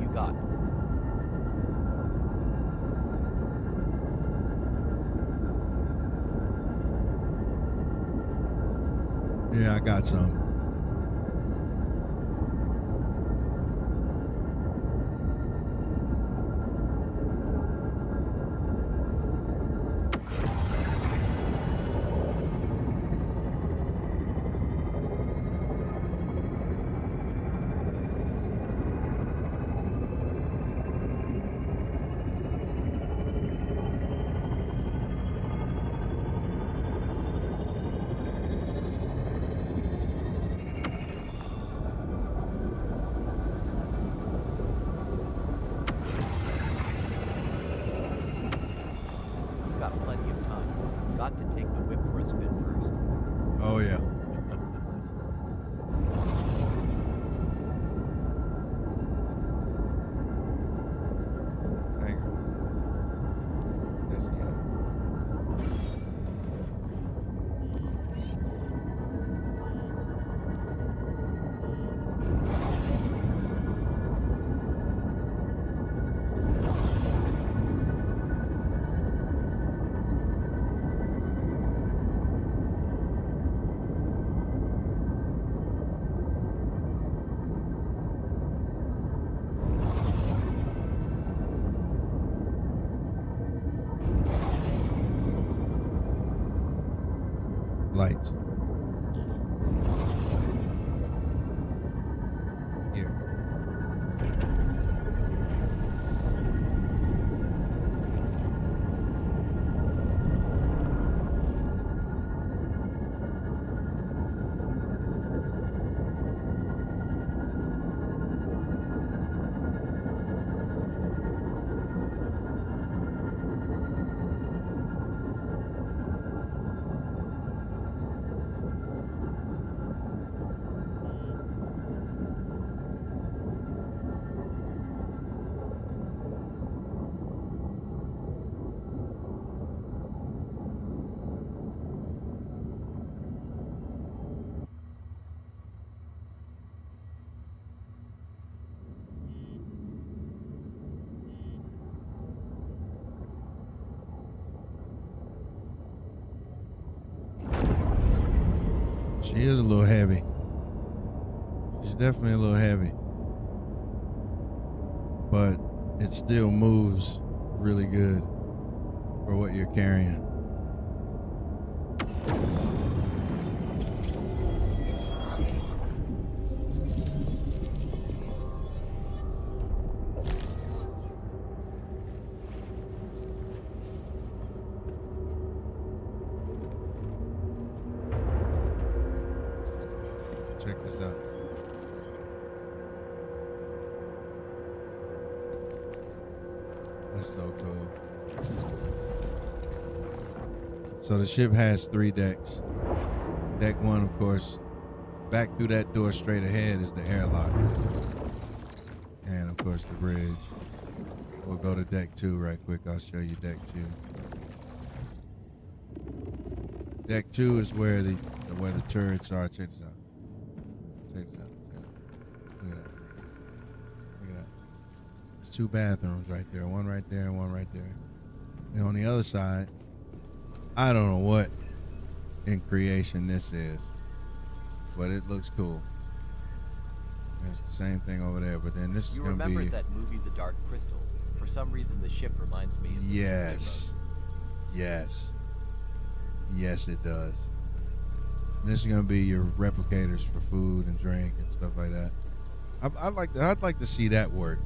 You got it. Yeah, I got some. You got plenty of time. Got to take the whip for a spin first. Oh yeah. Hang on. That's yeah. Lights. Here. She is a little heavy. She's definitely a little heavy. But it still moves really good for what you're carrying. Check this out. That's so cool. So the ship has 3 decks. Deck 1, of course, back through that door straight ahead is the airlock. And of course the bridge. We'll go to deck 2 right quick. I'll show you deck 2. Deck 2 is where the turrets are. Check this out. Check this out. Look at that. Look at that. There's 2 bathrooms right there. One right there and one right there. And on the other side, I don't know what in creation this is, but it looks cool. It's the same thing over there, but then this is You gonna remember be. that movie, The Dark Crystal? For some reason, the ship reminds me of the Yes. Yes. Yes, it does. And this is gonna be your replicators for food and drink and stuff like that. I'd like to see that work.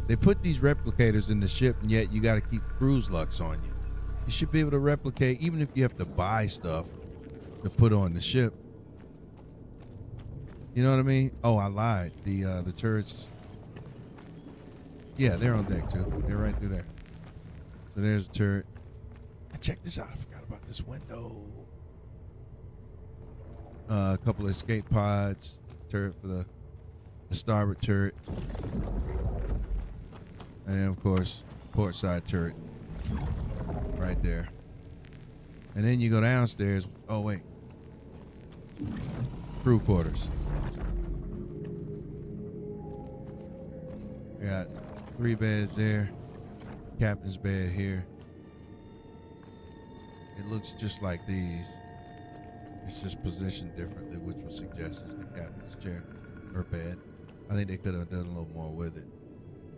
They put these replicators in the ship, and yet you got to keep cruise lux on you. You should be able to replicate, even if you have to buy stuff to put on the ship. You know what I mean? Oh, I lied. The turrets. Yeah, they're on deck too. They're right through there. So there's a turret. And check this out. I forgot about this window. A couple of escape pods. Turret for the starboard turret. And then, of course, port side turret. Right there. And then you go downstairs. Oh, wait. Crew quarters. We got 3 beds there. Captain's bed here. It looks just like these. It's just positioned differently, which would suggest it's the captain's chair or bed. I think they could have done a little more with it.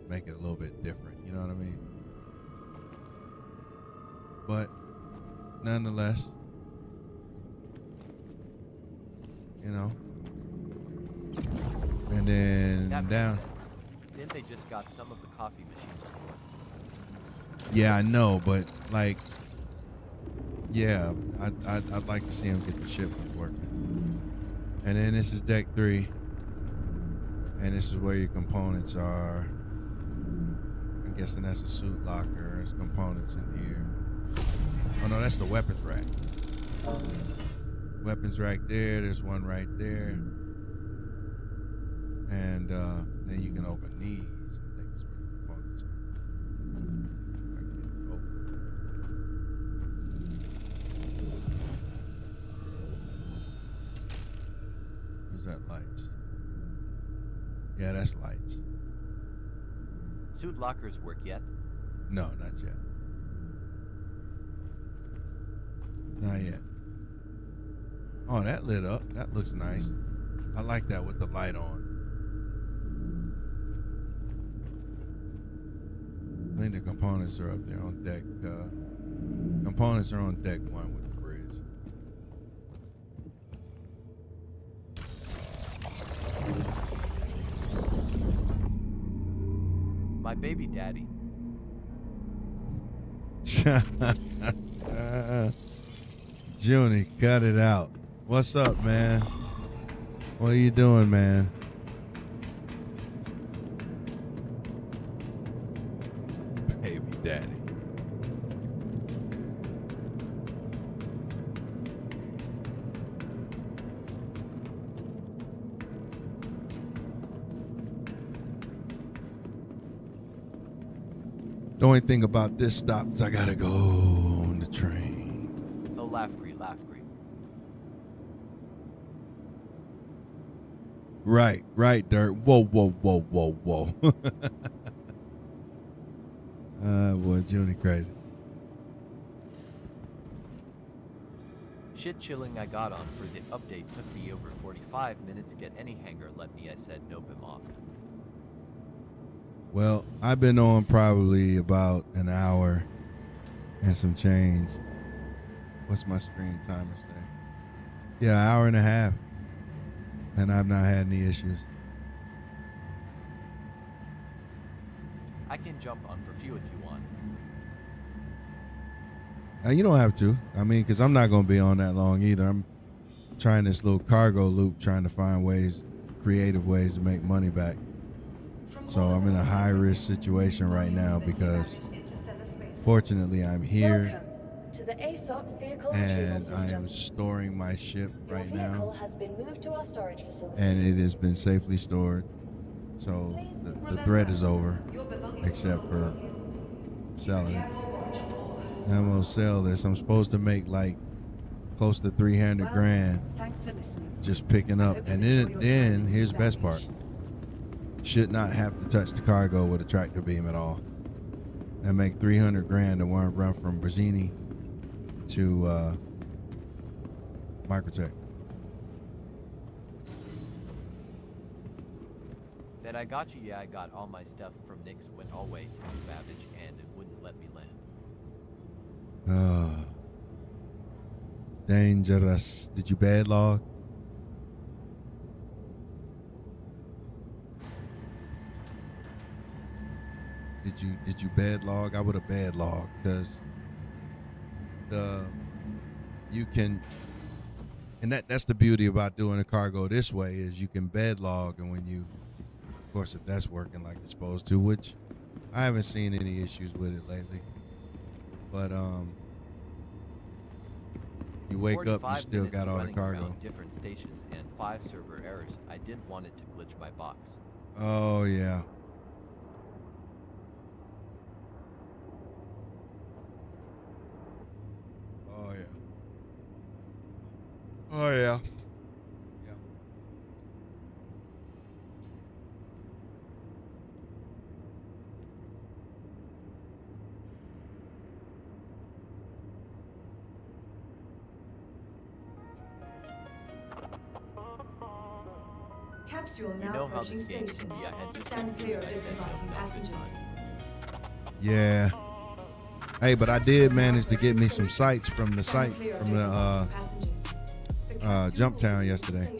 Make it a little bit different. You know what I mean? But nonetheless, you know. And then That makes down. sense. Didn't they just got some of the coffee machines to work? Yeah, I know, but like, yeah, I'd like to see him get the ship working. And then this is deck 3, and this is where your components are. I'm guessing that's a suit locker. There's components in here. Oh no, that's the weapons rack. Weapons rack there. There's one right there. And then you can open these. I think is where the components are. I can get it to open. Where's that lights? Yeah, that's lights. Suit lockers work yet? No, not yet. Not yet. Oh, that lit up. That looks nice. I like that with the light on. I think the components are up there on deck. Components are on deck 1 with the bridge. My baby daddy. Junie, cut it out. What's up, man? What are you doing, man? Baby daddy. The only thing about this stop is I gotta go on the train. Oh, Lafgre, Lafgre. Right, Dirt. Whoa. Boy, Junie crazy. Shit chilling I got on for the update took me over 45 minutes. Get any hanger let me, I said nope him off. Well, I've been on probably about an hour and some change. What's my screen timer say? Yeah, an hour and a half. And I've not had any issues. I can jump on for few if you want. You don't have to. I mean, because I'm not going to be on that long either. I'm trying this little cargo loop, trying to find ways, creative ways to make money back. So I'm in a high-risk situation right now because fortunately I'm here Welcome to the ASOP vehicle and retrieval I system. am storing my ship Your right vehicle now, has been moved to our storage facility. and it has been safely stored. So the threat is over, except for selling it. I'm gonna sell this. I'm supposed to make like close to 300 grand Thanks for listening. just picking up. And then here's the best part. Should not have to touch the cargo with a tractor beam at all. And make 300 grand to run from Virginia to Microtech. That I got you, yeah, I got all my stuff from Nick's, went all the way to New Babbage, and it wouldn't let me land. Dangerous. Did you bad log? Did you bad log? I would have bad logged because you can, and that's the beauty about doing a cargo this way is you can bed log, and when you, of course, if that's working like it's supposed to, which I haven't seen any issues with it lately, but you wake up, you still got all the cargo. Different stations and 5 server errors. I didn't want it to glitch my box. Oh yeah. Oh yeah. Oh yeah. Yeah. Capsule You now know how approaching this game station. can be. I had just Stand said to clear you, of I said disembarking no, good passengers. time. Yeah. Hey, but I did manage to get me some sights from the site from the Jump Town yesterday.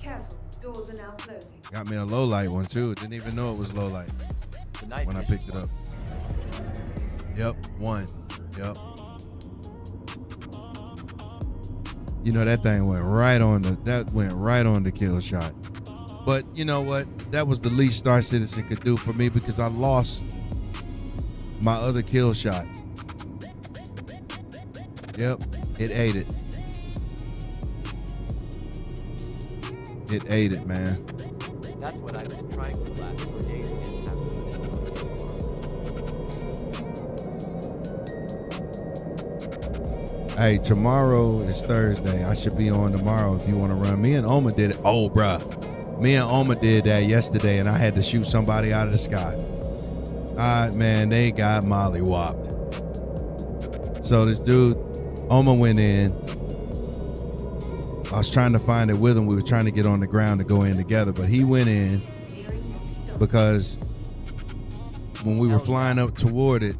Careful, doors are now closing. Got me a low light one too. Didn't even know it was low light The night when I vision picked it up. one. Yep, one. Yep. You know that thing went right on the kill shot. But you know what? That was the least Star Citizen could do for me because I lost my other kill shot. Yep, it ate it. It ate it, man. That's what I've been trying for the last 4 days and haven't been able to. Hey, tomorrow is Thursday. I should be on tomorrow if you want to run. Me and Oma did it. Oh, bruh. Me and Oma did that yesterday, and I had to shoot somebody out of the sky. Man, they got molly-whopped. So this dude, Oma went in. I was trying to find it with him. We were trying to get on the ground to go in together, but he went in because when we were flying up toward it,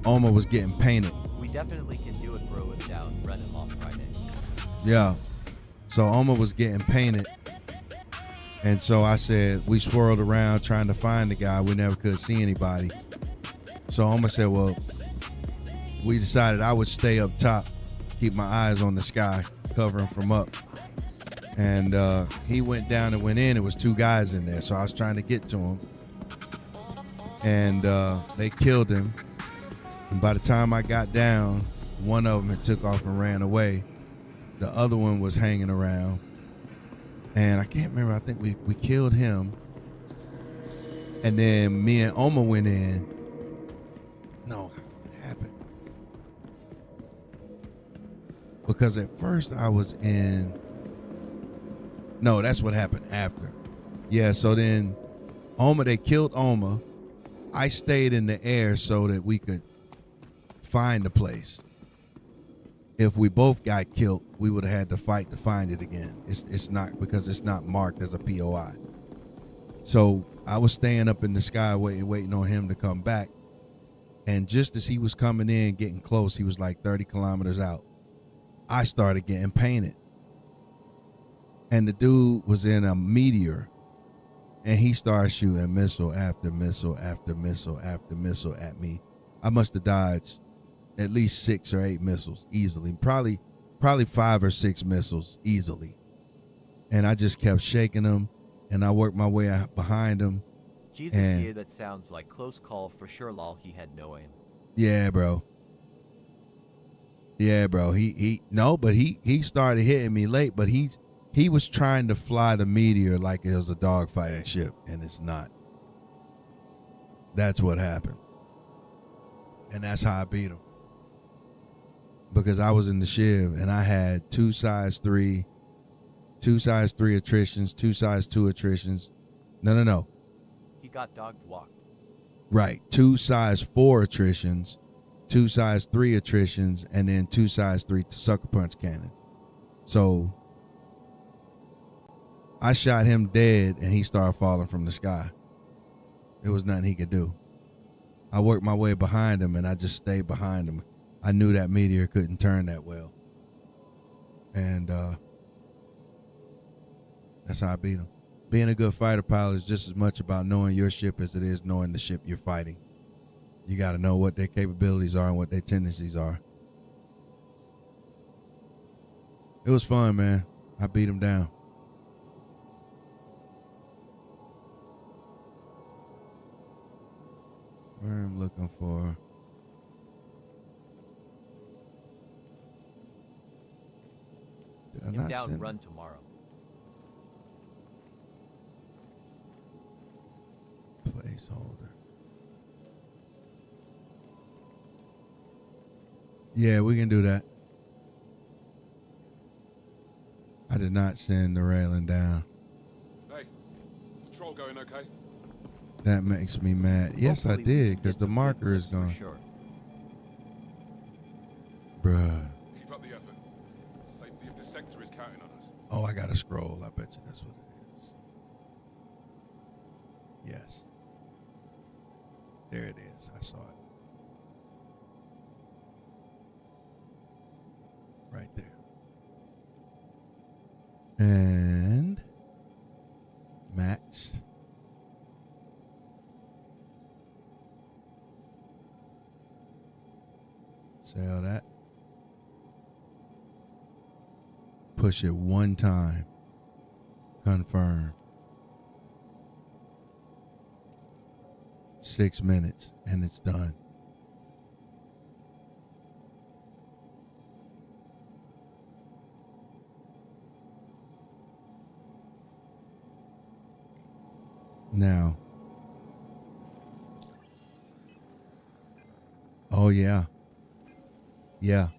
Oma was getting painted. We definitely can do it, bro. It's down. Run him off Friday. Yeah. So Oma was getting painted. And so I said, we swirled around trying to find the guy. We never could see anybody. So Oma said, well, we decided I would stay up top, keep my eyes on the sky, covering from up. And he went down and went in. It was 2 guys in there. So I was trying to get to him. And they killed him. And by the time I got down, one of them had took off and ran away. The other one was hanging around. And I can't remember. I think we killed him. And then me and Oma went in. No, what happened? Because at first I was in. No, that's what happened after. Yeah, so then they killed Oma. I stayed in the air so that we could find the place. If we both got killed, we would have had to fight to find it again. It's not, because it's not marked as a POI. So I was staying up in the sky waiting on him to come back. And just as he was coming in, getting close, he was like 30 kilometers out. I started getting painted. And the dude was in a meteor. And he started shooting missile after missile after missile after missile at me. I must have dodged at least 6 or 8 missiles easily. Probably 5 or 6 missiles easily. And I just kept shaking him, and I worked my way out behind him. Jesus, yeah, that sounds like close call for sure, lol. He had no aim. Yeah, bro. Yeah, bro. He started hitting me late, but he was trying to fly the meteor like it was a dogfighting ship, and it's not. That's what happened. And that's how I beat him. Because I was in the Shiv, and I had 2 size 3 attritions, 2 size 2 attritions. No. He got dogged walked. Right. 2 size 4 attritions, 2 size 3 attritions, and then 2 size 3 sucker punch cannons. So I shot him dead and he started falling from the sky. There was nothing he could do. I worked my way behind him and I just stayed behind him. I knew that meteor couldn't turn that well. And that's how I beat him. Being a good fighter pilot is just as much about knowing your ship as it is knowing the ship you're fighting. You got to know what their capabilities are and what their tendencies are. It was fun, man. I beat him down. Where I'm looking for. Did I In not doubt, send run tomorrow. placeholder? Yeah, we can do that. I did not send the railing down. Hey, patrol going okay? That makes me mad. Yes, I Hopefully we did, can because get the some good marker is clips for gone. Sure. Bruh. Keep up the effort. Safety of the sector is counting on us. Oh, I got to scroll. I bet you that's what it is. Yes. There it is. I saw it. Right there. And Max. Sell that. Push it one time. Confirm. 6 minutes and it's done. Now. Oh, yeah. Yeah.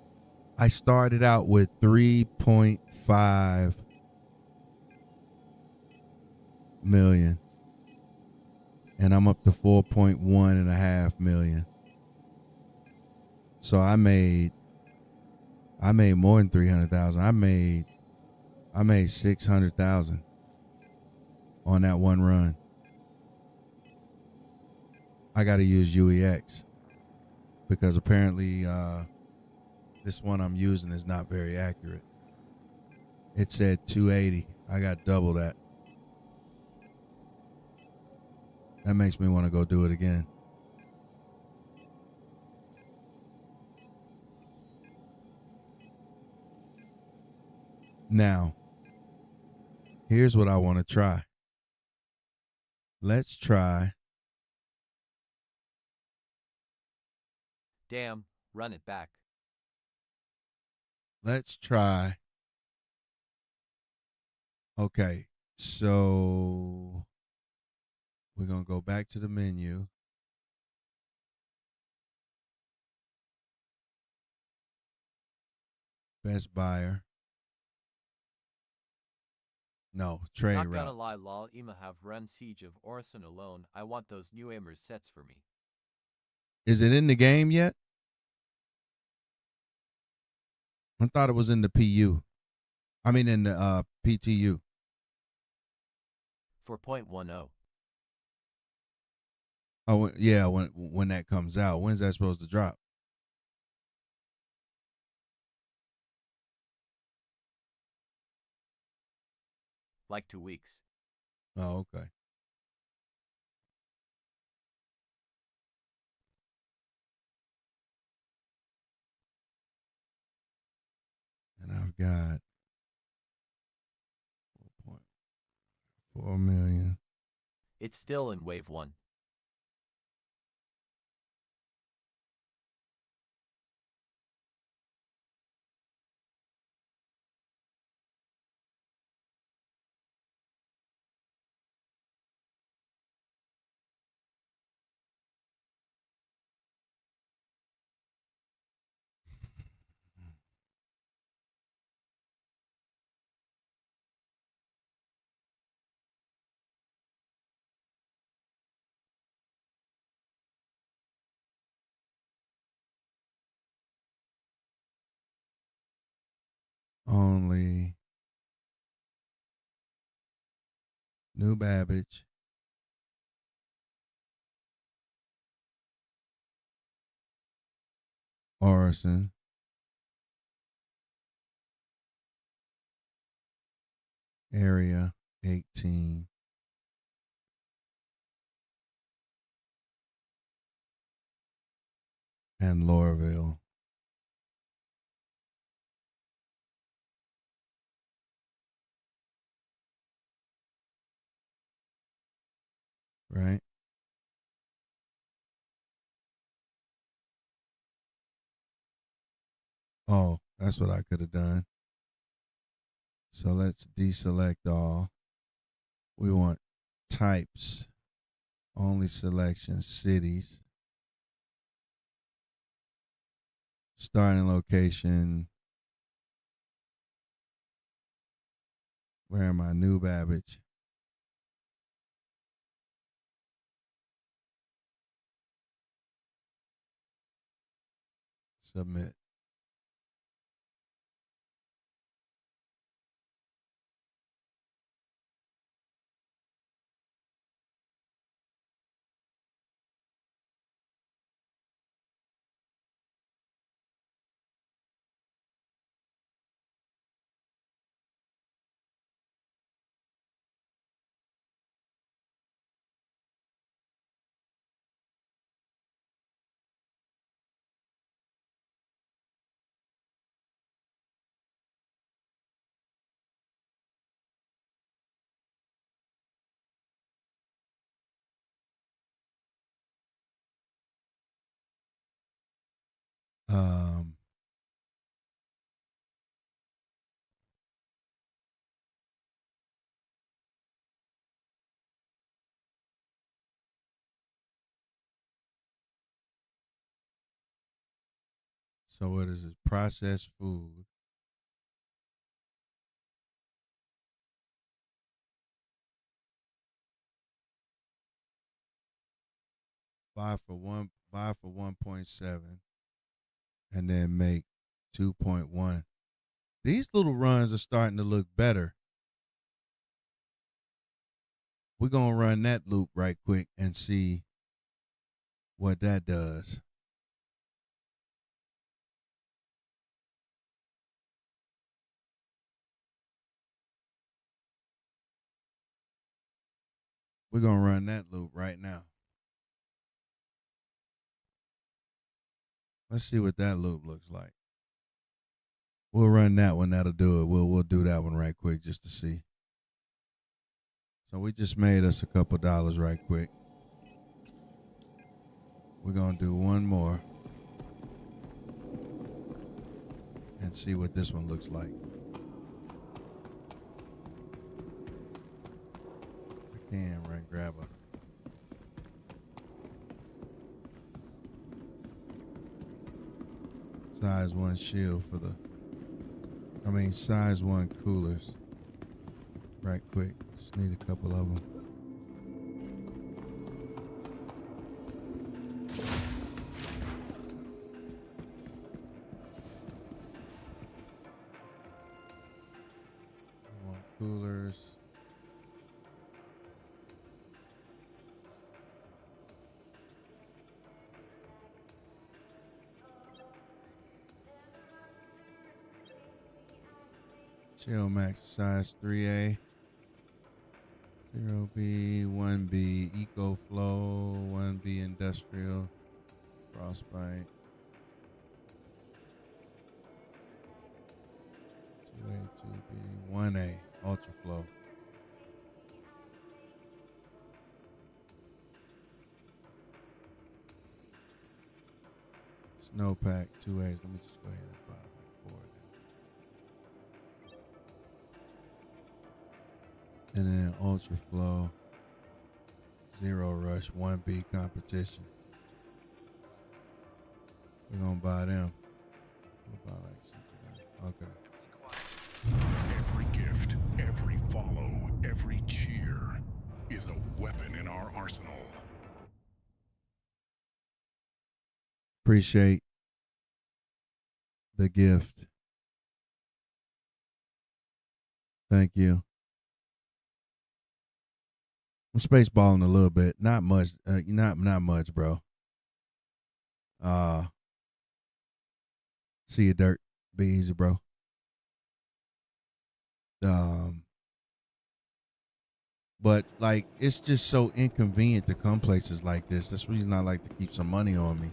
I started out with 3.5 million. And I'm up to 4.1 million. So I made more than 300,000. I made 600,000 on that one run. I got to use UEX because apparently this one I'm using is not very accurate. It said 280. I got double that. That makes me want to go do it again. Now, here's what I want to try. Let's try. Damn, run it back. Let's try. Okay, so we're going to go back to the menu. Best buyer. No, trade Not routes. gonna lie, lol, Ima have run Siege of Orison alone. I want those new aimers sets for me. Is it in the game yet? I thought it was in the PU. I mean in the PTU. 4.10. Oh yeah, when that comes out. When's that supposed to drop? Like 2 weeks. Oh, okay. And I've got 4.4 million. It's still in wave 1. only New Babbage, Orison, Area 18, and Lorville. Right? Oh, that's what I could have done. So let's deselect all. We want types, only selection, cities, starting location. Where am I? New Babbage. Submit. Um, so what is it? Processed food. Buy for 1.7 and then make 2.1. These little runs are starting to look better. We're going to run that loop right quick and see what that does. We're going to run that loop right now. Let's see what that loop looks like. We'll run that one. That'll do it. We'll do that one right quick just to see. So we just made us a couple dollars right quick. We're going to do one more and see what this one looks like. I can run grab a size 1 shield for size 1 coolers right quick. Just need a couple of them. I want coolers. Chill Max size 3A. 0B, 1B, Eco Flow, 1B Industrial, Frostbite. 2A, 2B, 1A, Ultra Flow. Snowpack, 2As. Let me just go ahead and buy like 4 of them. And then Ultra Flow, Zero Rush, 1B competition. We're gonna buy them. We'll buy like 69. Okay. Every gift, every follow, every cheer is a weapon in our arsenal. Appreciate the gift. Thank you. I'm spaceballing a little bit. Not much. Not much, bro. See you, Dirt. Be easy, bro. But like it's just so inconvenient to come places like this. That's the reason I like to keep some money on me.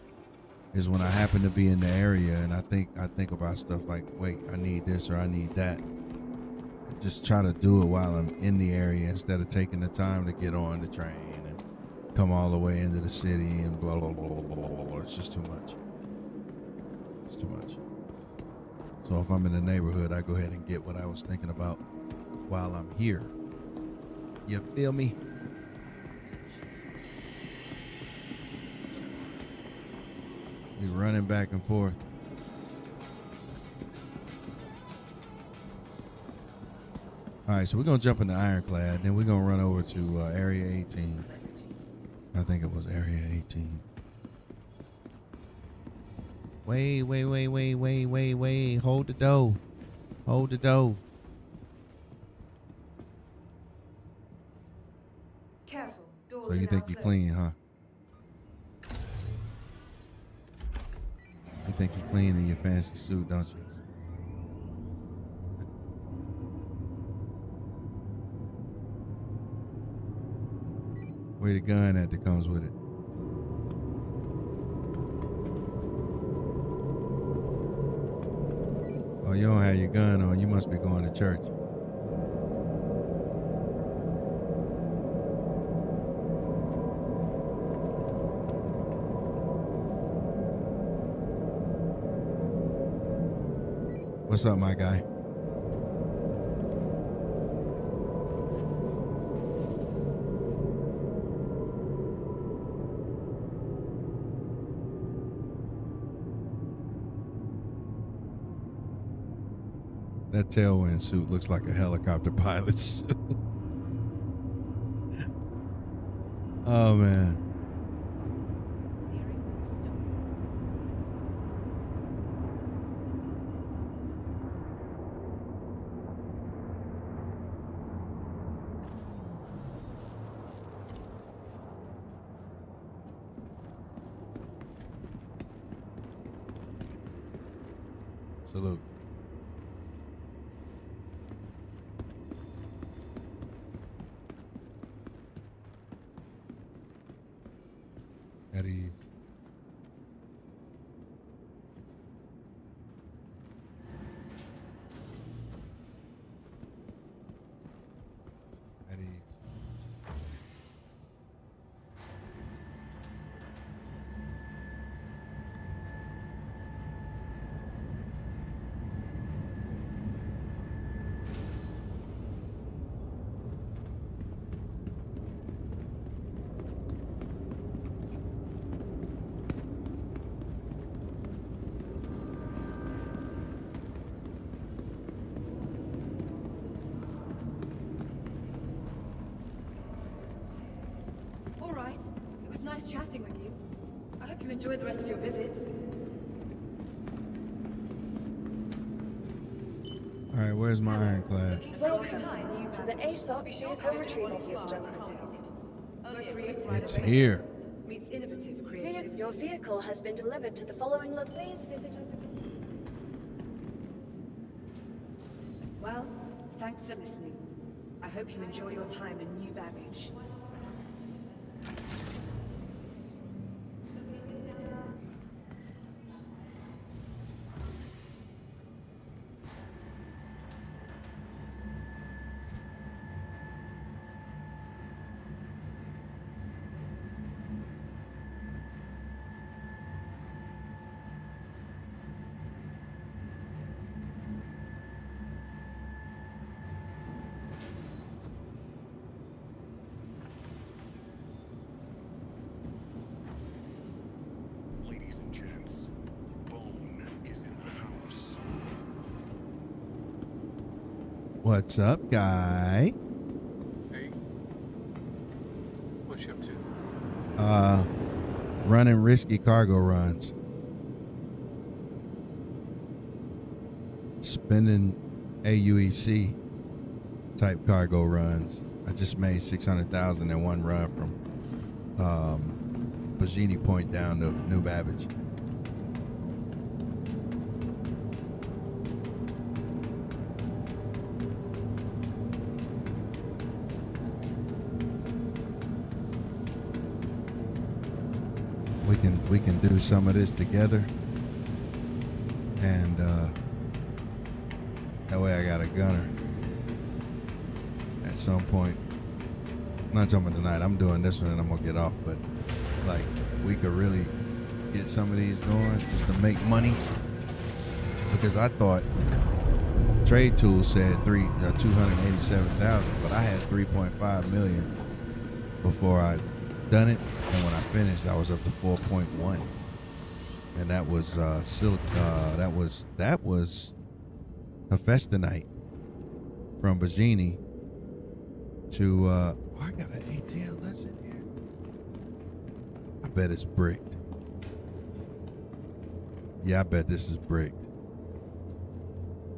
Is when I happen to be in the area and I think about stuff like, wait, I need this or I need that. I just try to do it while I'm in the area instead of taking the time to get on the train and come all the way into the city and blah blah blah blah blah blah. Blah. It's just too much. It's too much. So if I'm in the neighborhood, I go ahead and get what I was thinking about while I'm here. You feel me? You're running back and forth. All right, so we're going to jump into Ironclad, then we're going to run over to Area 18. I think it was Area 18. Wait. Hold the dough. Hold the dough. Careful. Doors So you are think now you're closed. clean, huh? You think you're clean in your fancy suit, don't you? Where the gun at that comes with it? Oh, you don't have your gun on. You must be going to church. What's up, my guy? That tailwind suit looks like a helicopter pilot's suit. Oh, man. Salute. At ease. At ease. All right. It was nice chatting with you. I hope you enjoyed the rest of your visit. All right, where's my Ironclad? Welcome to the ASOP Vehicle Retrieval System. It's here. Meets innovative creativity. Your vehicle has been delivered to the following location. Please visit us again. Well, thanks for listening. I hope you enjoy your time in New Baggage. Ladies and gents, Bone is in the house. What's up, guy? Hey. What you up to? Running risky cargo runs. Spending AUEC type cargo runs. I just made 600,000 in one run from Bajini Point down to New Babbage. We can do some of this together, and that way I got a gunner at some point. I'm not talking about tonight. I'm doing this one and I'm gonna get off, but like we could really get some of these going just to make money, because I thought Trade Tools said 287,000, but I had 3.5 million before I done it, and when I finished I was up to 4.1, and that was that was Hephaestonite from Bajini to I got an ATLS in here. I bet it's bricked. Yeah, I bet this is bricked.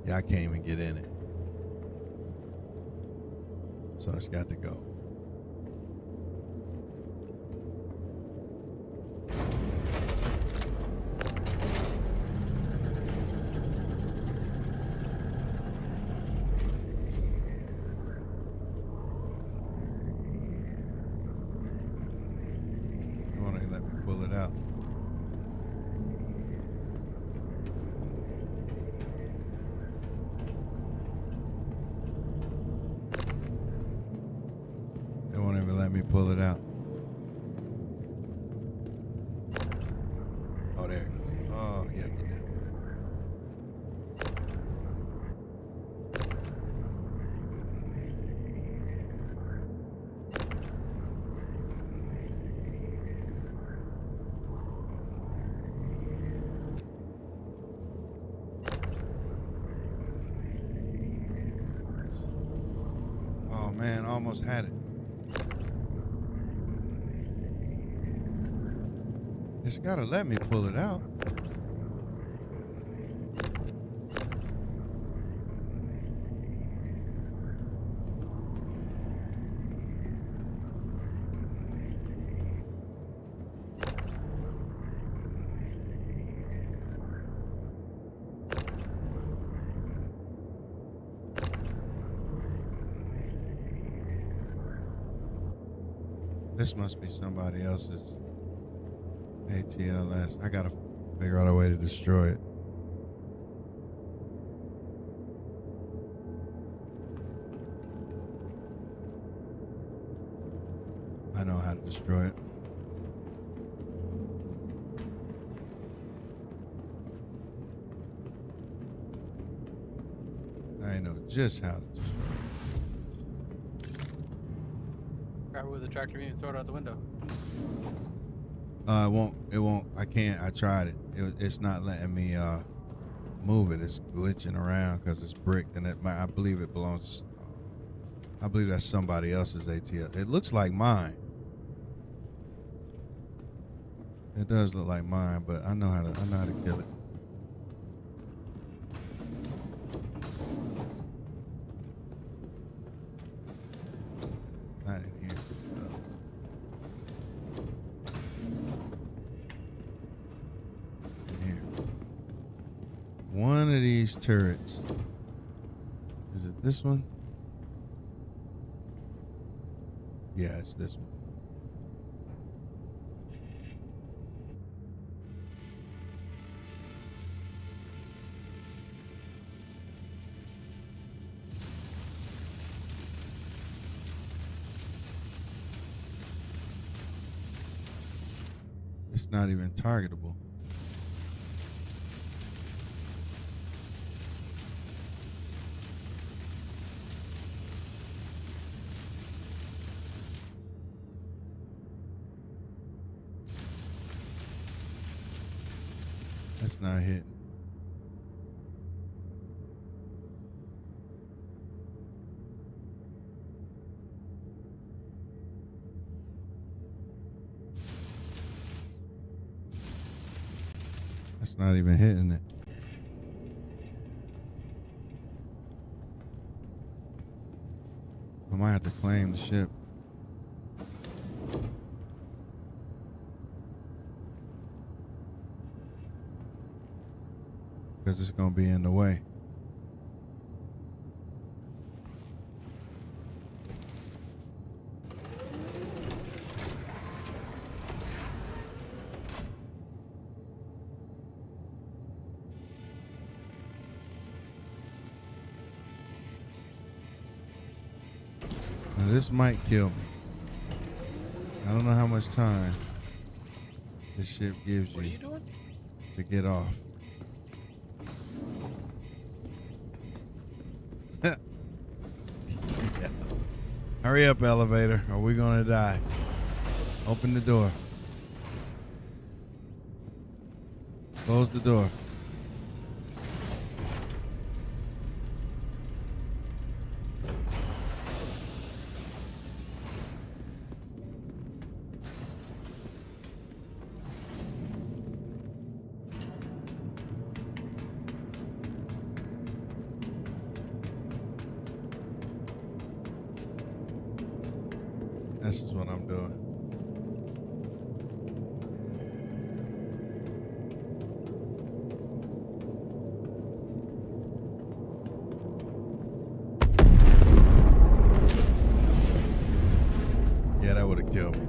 Yeah, I can't even get in it, so it's got to go. Pull it out. Oh, there it goes. Oh, yeah, get that. Oh, man, almost had it. It's gotta let me pull it out. This must be somebody else's ATLS. I gotta figure out a way to destroy it. I know how to destroy it. I know just how to destroy it. Grab it with a tractor beam and throw it out the window. It won't, I can't, I tried it. It's not letting me, move it. It's glitching around because it's bricked, and I believe it belongs, I believe that's somebody else's ATL. It looks like mine. It does look like mine, but I know how to kill it. Not in here. One of these turrets. Is it this one? Yeah, it's this one. It's not even targetable. That's not hitting. That's not even hitting it. might have to claim the ship. Because it's going to be in the way. Now this might kill me. I don't know how much time this ship gives What are you you doing? to get off. Yeah. Hurry up, elevator, or we're gonna die. Open the door. Close the door. This is what I'm doing. Yeah, that would have killed me.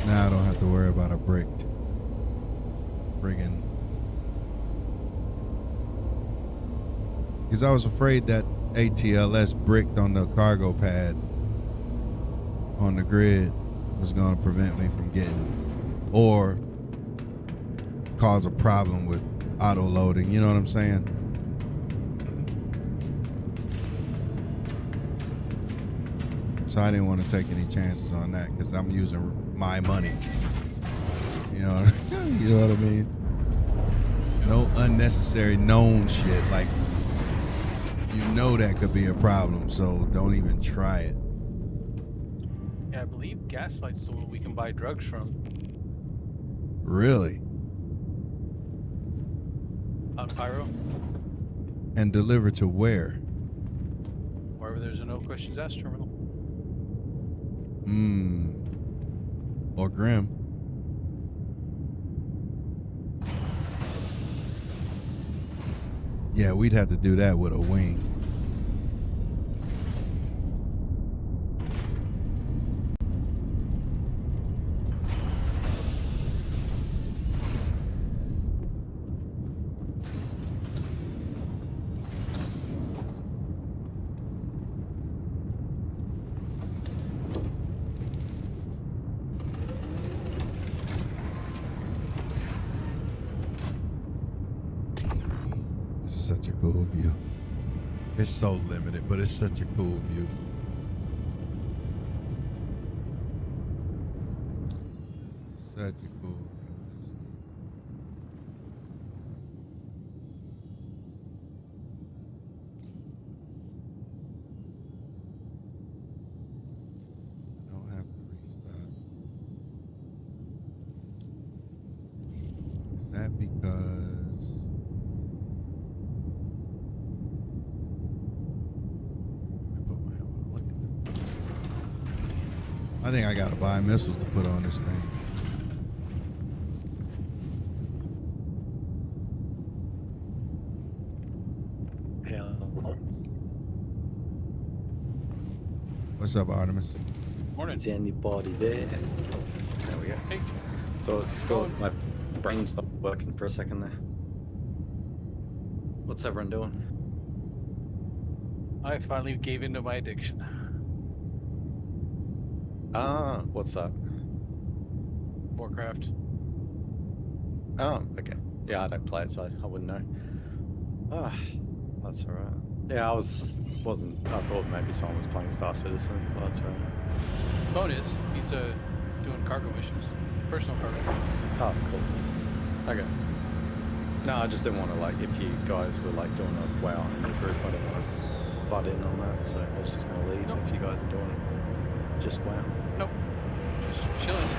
Now I don't have to worry about a bricked friggin'. Because I was afraid that ATLS bricked on the cargo pad on the grid was going to prevent me from getting, or cause a problem with auto loading. You know what I'm saying? So I didn't want to take any chances on that because I'm using my money. You know what I mean? No unnecessary known shit. Like, you know that could be a problem, so don't even try it. Yeah, I believe Gaslight's the one we can buy drugs from. Really? On Pyro. And deliver to where? Wherever there's a no questions asked terminal. Or Grim. Yeah, we'd have to do that with a wing. Such a cool view. It's so limited, but it's such a cool view. Surgical. Let's see. I don't have to restart. Is that because I put my helmet on? Look at them. I think I gotta buy missiles to put on this thing. Yeah. What's up, Artemis? Morning. Is anybody there? There we go. Hey. Thought my brain stopped working for a second there. What's everyone doing? I finally gave in to my addiction. Ah, what's that? Warcraft. Oh, okay. Yeah, I don't play it, so I wouldn't know. Ah, that's alright. Yeah, I thought maybe someone was playing Star Citizen, but that's alright. Bone is. He's doing cargo missions. Personal cargo missions. Oh, cool. Okay. No, I just didn't want to, like, if you guys were, like, doing a WoW in the group, I didn't want to butt in on that, so I was just going to leave if you guys are doing just WoW. Nope. Just chilling.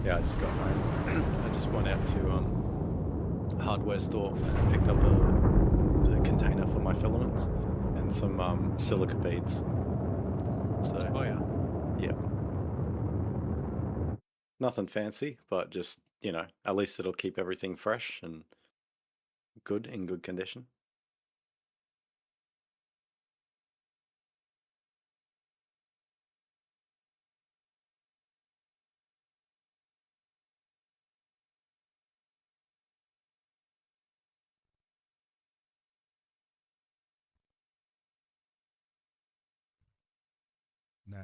Yeah, I just got mine. I just went out to a hardware store and picked up a container for my filaments and some silica beads. So, Oh yeah. yeah. Nothing fancy, but just, you know, at least it'll keep everything fresh and good, in good condition. Nah.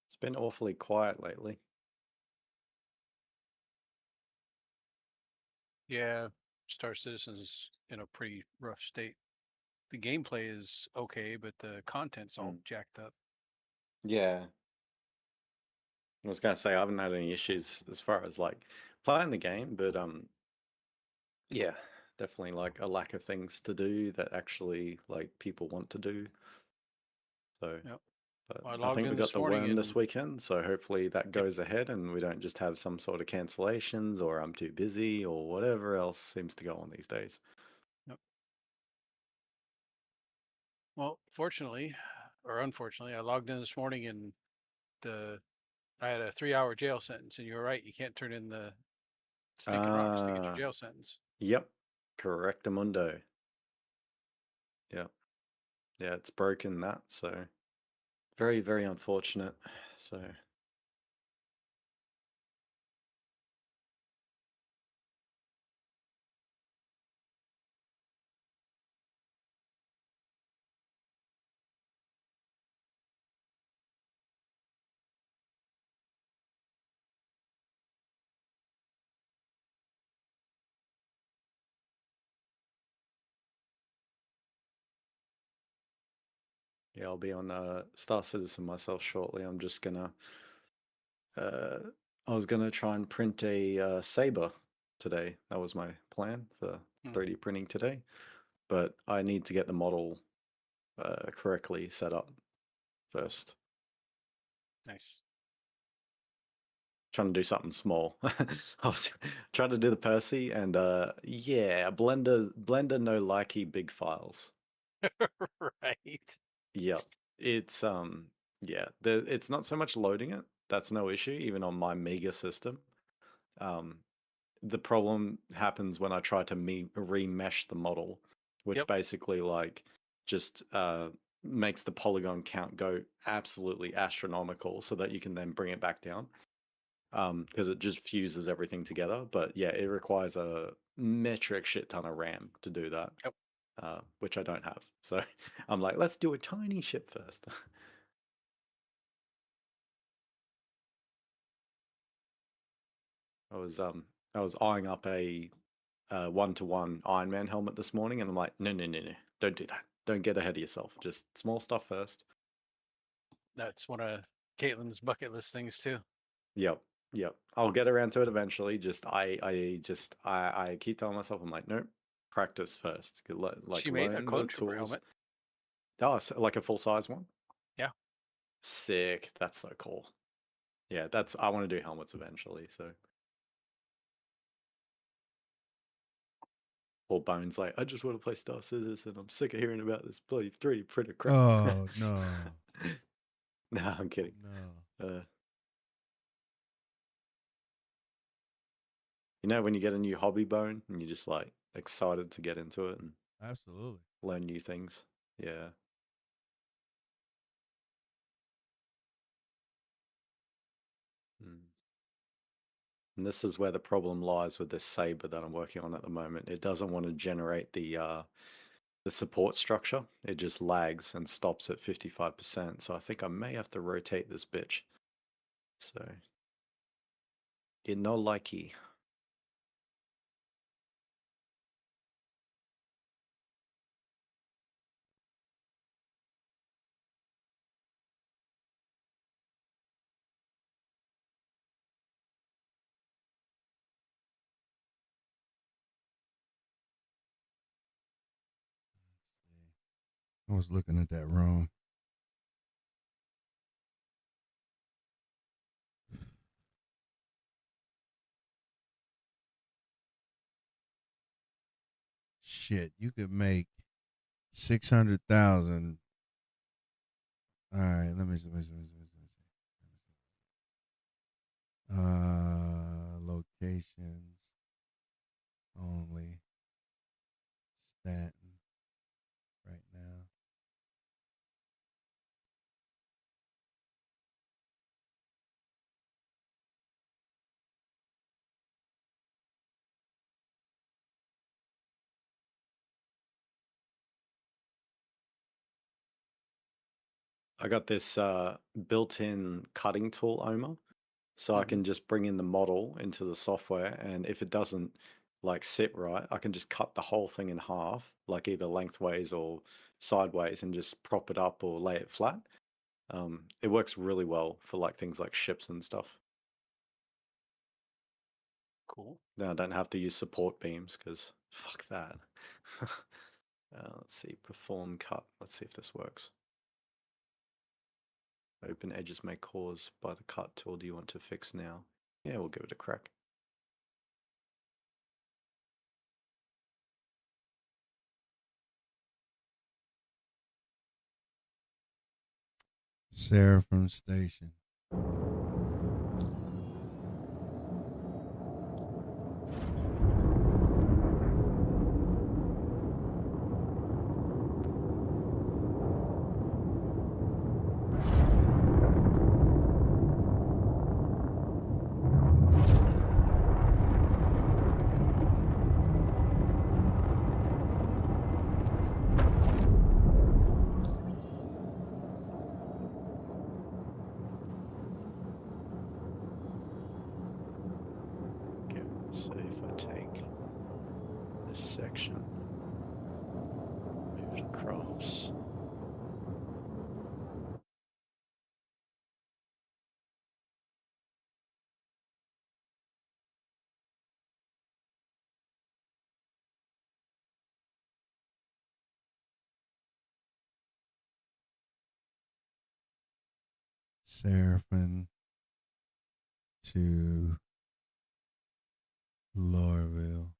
It's been awfully quiet lately. Yeah, Star Citizen's in a pretty rough state. The gameplay is okay, but the content's all jacked up. Yeah. I was gonna say I haven't had any issues as far as like playing the game, but yeah, definitely like a lack of things to do that actually like people want to do. So, Yep. but Well, I I logged think we in got this the morning worm this and weekend, so hopefully that yep. goes ahead and we don't just have some sort of cancellations or I'm too busy or whatever else seems to go on these days. Yep. Well, fortunately or unfortunately, I logged in this morning and I had a 3-hour jail sentence, and you were right. You can't turn in the stinking rocks to get your jail sentence. Yep, correctamundo. Yep, yeah, it's broken that, so very, very unfortunate. So. Yeah, I'll be on Star Citizen myself shortly. I'm just gonna. I was gonna try and print a saber today. That was my plan for 3D printing today, but I need to get the model correctly set up first. Nice. Trying to do something small. I was trying to do the Percy, and yeah, Blender no likey big files. Right. Yep. It's yeah, it's not so much loading it. That's no issue, even on my Mega system. Um, the problem happens when I try to remesh the model, which Yep. basically like just makes the polygon count go absolutely astronomical so that you can then bring it back down. Because it just fuses everything together. But yeah, it requires a metric shit ton of RAM to do that. Yep. Which I don't have. So I'm like, let's do a tiny ship first. I was eyeing up a 1-to-1 Iron Man helmet this morning, and I'm like, no, no, no, no, don't do that. Don't get ahead of yourself. Just small stuff first. That's one of Caitlin's bucket list things too. Yep, yep. I'll get around to it eventually. I keep telling myself, I'm like, nope, practice first. Like She made a learn the clone trooper tools. helmet. Oh, so like a full size one? Yeah. Sick. That's so cool. Yeah, I want to do helmets eventually, so. Poor Bones like, I just want to play Star Citizen. I'm sick of hearing about this bloody 3D printer crap. Oh no. No, I'm kidding. No. You know when you get a new hobby, Bone, and you're just like excited to get into it and Absolutely. learn new things. Yeah. Mm. And this is where the problem lies with this saber that I'm working on at the moment. It doesn't want to generate the support structure. It just lags and stops at 55%. So I think I may have to rotate this bitch. So, it no likey. I was looking at that wrong. Shit, you could make 600,000. All right, let me see. Locations only. Stanton right now. I got this built-in cutting tool, Omar, so I can just bring in the model into the software, and if it doesn't like sit right, I can just cut the whole thing in half, like either lengthways or sideways, and just prop it up or lay it flat. It works really well for like things like ships and stuff. Cool. Then I don't have to use support beams because fuck that. Let's see, perform cut. Let's see if this works. Open edges may cause by the cut tool. Do you want to fix now? Yeah, we'll give it a crack. Seraphim Station. Okay, so if I take this section, move it across. Seraphim to Lorville.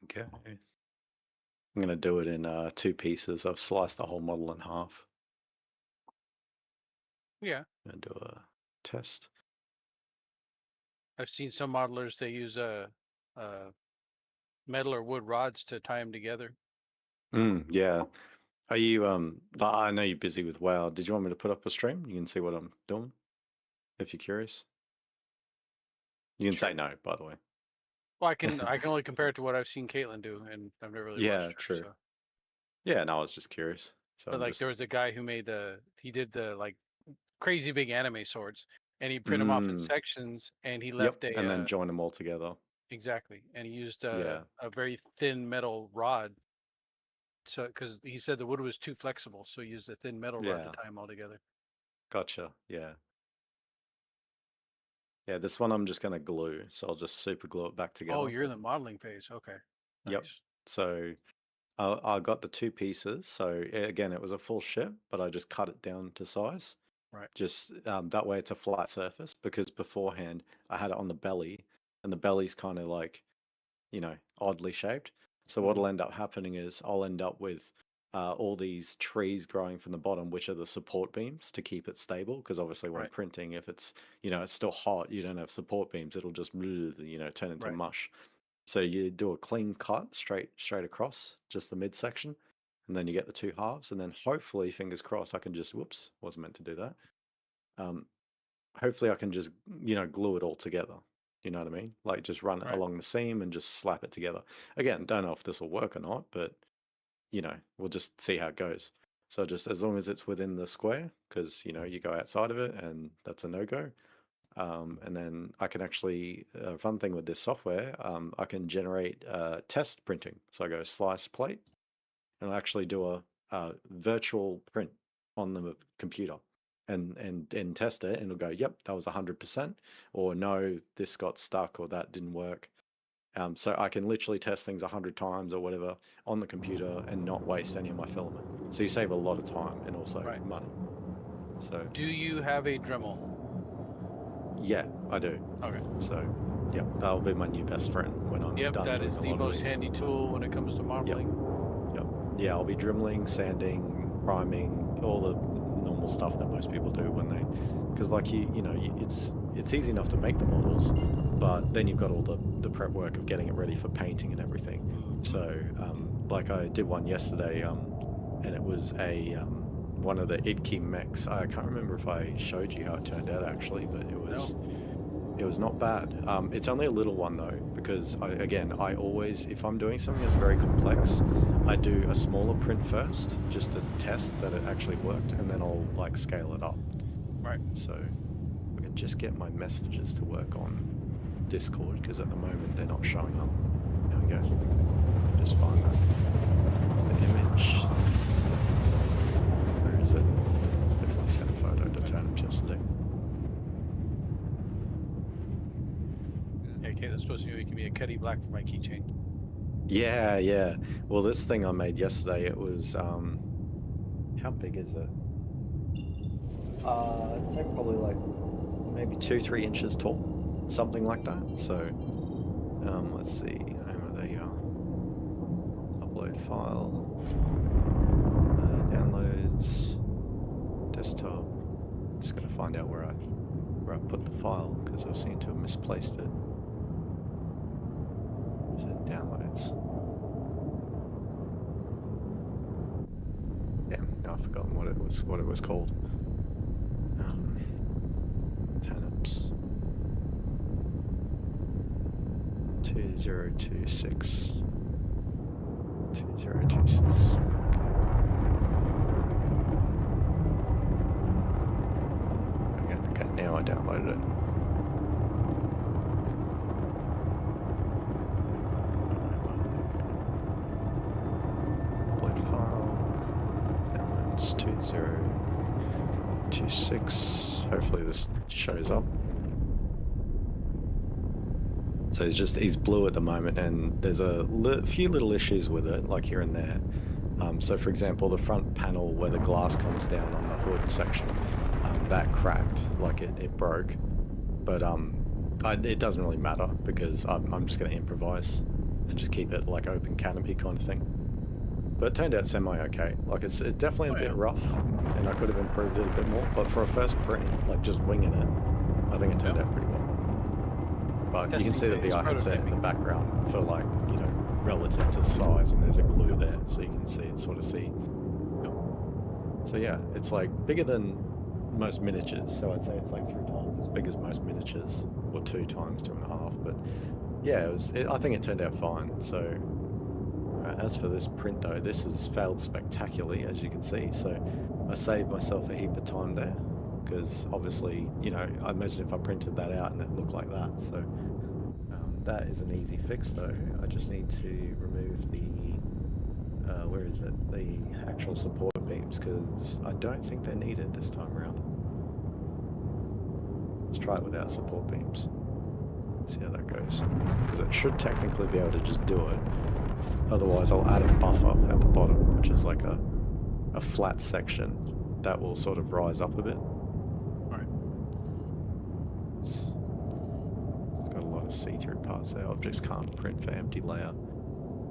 Okay. I'm going to do it in 2 pieces. I've sliced the whole model in half. Yeah. I'm going to do a test. I've seen some modelers, they use metal or wood rods to tie them together. Yeah. Are you, I know you're busy with WoW. Did you want me to put up a stream? You can see what I'm doing, if you're curious. You can say no, by the way. Well, I can only compare it to what I've seen Caitlin do, and I've never really Yeah, watched her. true. So. Yeah, no, I was just curious. So But I'm like, just, there was a guy who he did the like crazy big anime swords, and he print them off in sections, and he yep, left and then join them all together. exactly, and he used Yeah. a very thin metal rod. So, because he said the wood was too flexible, so he used a thin metal rod to Yeah. tie them all together. Gotcha. Yeah. Yeah, this one I'm just going to glue. So I'll just super glue it back together. Oh, you're in the modeling phase. Okay. Yep. Nice. So I got the 2 pieces. So again, it was a full ship, but I just cut it down to size. Right. Just that way it's a flat surface, because beforehand I had it on the belly, and the belly's kind of like, oddly shaped. So what'll end up happening is I'll end up with all these trees growing from the bottom, which are the support beams to keep it stable. Because obviously when Right. printing, if it's, it's still hot, you don't have support beams, it'll just, turn into Right. mush. So you do a clean cut straight across, just the midsection, and then you get the two halves, and then hopefully, fingers crossed, I can just whoops, wasn't meant to do that. Hopefully I can just glue it all together. You know what I mean? Like just run it Right. along the seam and just slap it together. Again, don't know if this will work or not, but we'll just see how it goes. So just as long as it's within the square, because you go outside of it and that's a no-go. And then I can actually, fun thing with this software, I can generate test printing. So I go slice plate, and I'll actually do a virtual print on the computer. And test it, and it'll go, yep, that was 100%, or no, this got stuck, or that didn't work. So I can literally test things 100 times or whatever on the computer and not waste any of my filament. So you save a lot of time and also money. So do you have a Dremel? Yeah, I do. Okay. So yeah, that'll be my new best friend when I'm done. That is the most handy tool when it comes to marbling. Yep. Yeah, I'll be dremeling, sanding, priming, all the normal stuff that most people do when they, because like it's easy enough to make the models, but then you've got all the prep work of getting it ready for painting and everything. So like I did one yesterday, and it was a one of the Idke mechs. I can't remember if I showed you how it turned out actually, but it was not bad. It's only a little one though, because I always, if I'm doing something that's very complex, I do a smaller print first, just to test that it actually worked, and then I'll like scale it up. Right. So we can just get my messages to work on Discord, because at the moment they're not showing up. There we go. Just find that. The image. Where is it? Definitely sent a photo to Turnip yesterday. Yeah, okay, that's supposed to be making me a Cuddy Black for my keychain. Yeah. Well, this thing I made yesterday, it was, how big is it? It's like probably like maybe 2-3 inches tall, something like that. So, let's see, there you are. Upload file, downloads, desktop. Just gonna find out where I put the file, because I seem to have misplaced it. Is it downloads? Damn, now I've forgotten what it was called. Turnips 2026. 2026. Okay, now I downloaded it. Upload file. Downloads 2026. Hopefully this shows up. So he's blue at the moment, and there's a few little issues with it, like here and there. So for example, the front panel where the glass comes down on the hood section, that cracked, like it broke. But it doesn't really matter, because I'm just going to improvise and just keep it like open canopy kind of thing. But it turned out semi-okay. Like it's definitely a bit rough, and I could have improved it a bit more. But for a first print, like just winging it, I think it turned out pretty well. But you can see the VR headset in the background for like, relative to size, and there's a glue there, so you can sort of see. So yeah, it's like bigger than most miniatures. So I'd say it's like 3 times as big as most miniatures, or 2 times, 2.5. But yeah, I think it turned out fine. So. As for this print though, this has failed spectacularly, as you can see, so I saved myself a heap of time there, because obviously, I imagine if I printed that out and it looked like that. So that is an easy fix though. I just need to remove the, where is it, the actual support beams, because I don't think they're needed this time around. Let's try it without support beams, see how that goes, because it should technically be able to just do it. Otherwise, I'll add a buffer at the bottom, which is like a flat section that will sort of rise up a bit. Alright. It's got a lot of see-through parts there. Objects can't print for empty layer.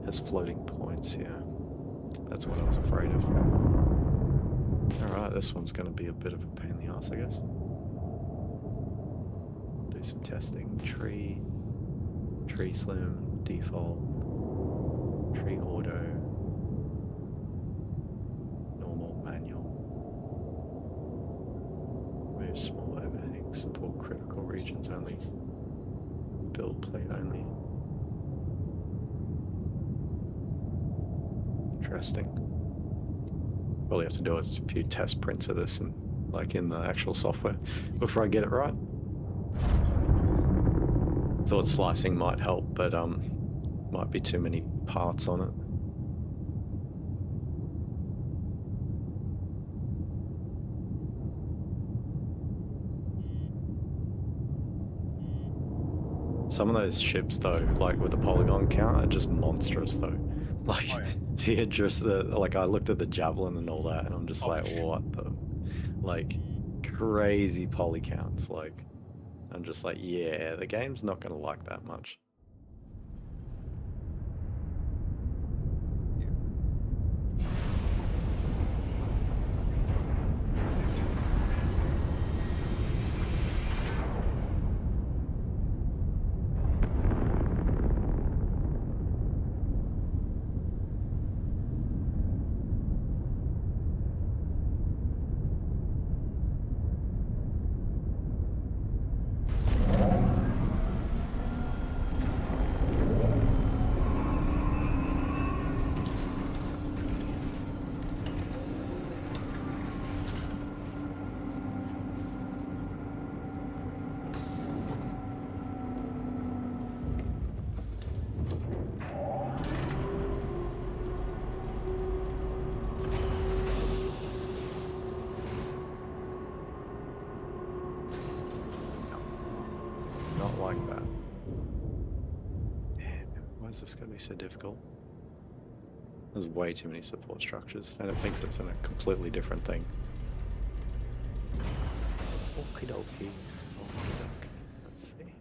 Has floating points, yeah. That's what I was afraid of. Alright, this one's going to be a bit of a pain in the ass, I guess. Do some testing. Tree slim. default, tree auto, normal, manual, move small overhang, support critical regions only, build plate only. Interesting. Probably have to do a few test prints of this and like in the actual software before I get it right. Thought slicing might help, but might be too many parts on it. Some of those ships though, like with the polygon count, are just monstrous though. Like the address, like I looked at the Javelin and all that, and I'm just like, what the, like crazy poly counts. Like I'm just like, yeah, the game's not gonna like that much. Not like that. Damn, why is this going to be so difficult? There's way too many support structures, and it thinks it's in a completely different thing. Okie dokie. Okie dokie. Let's see.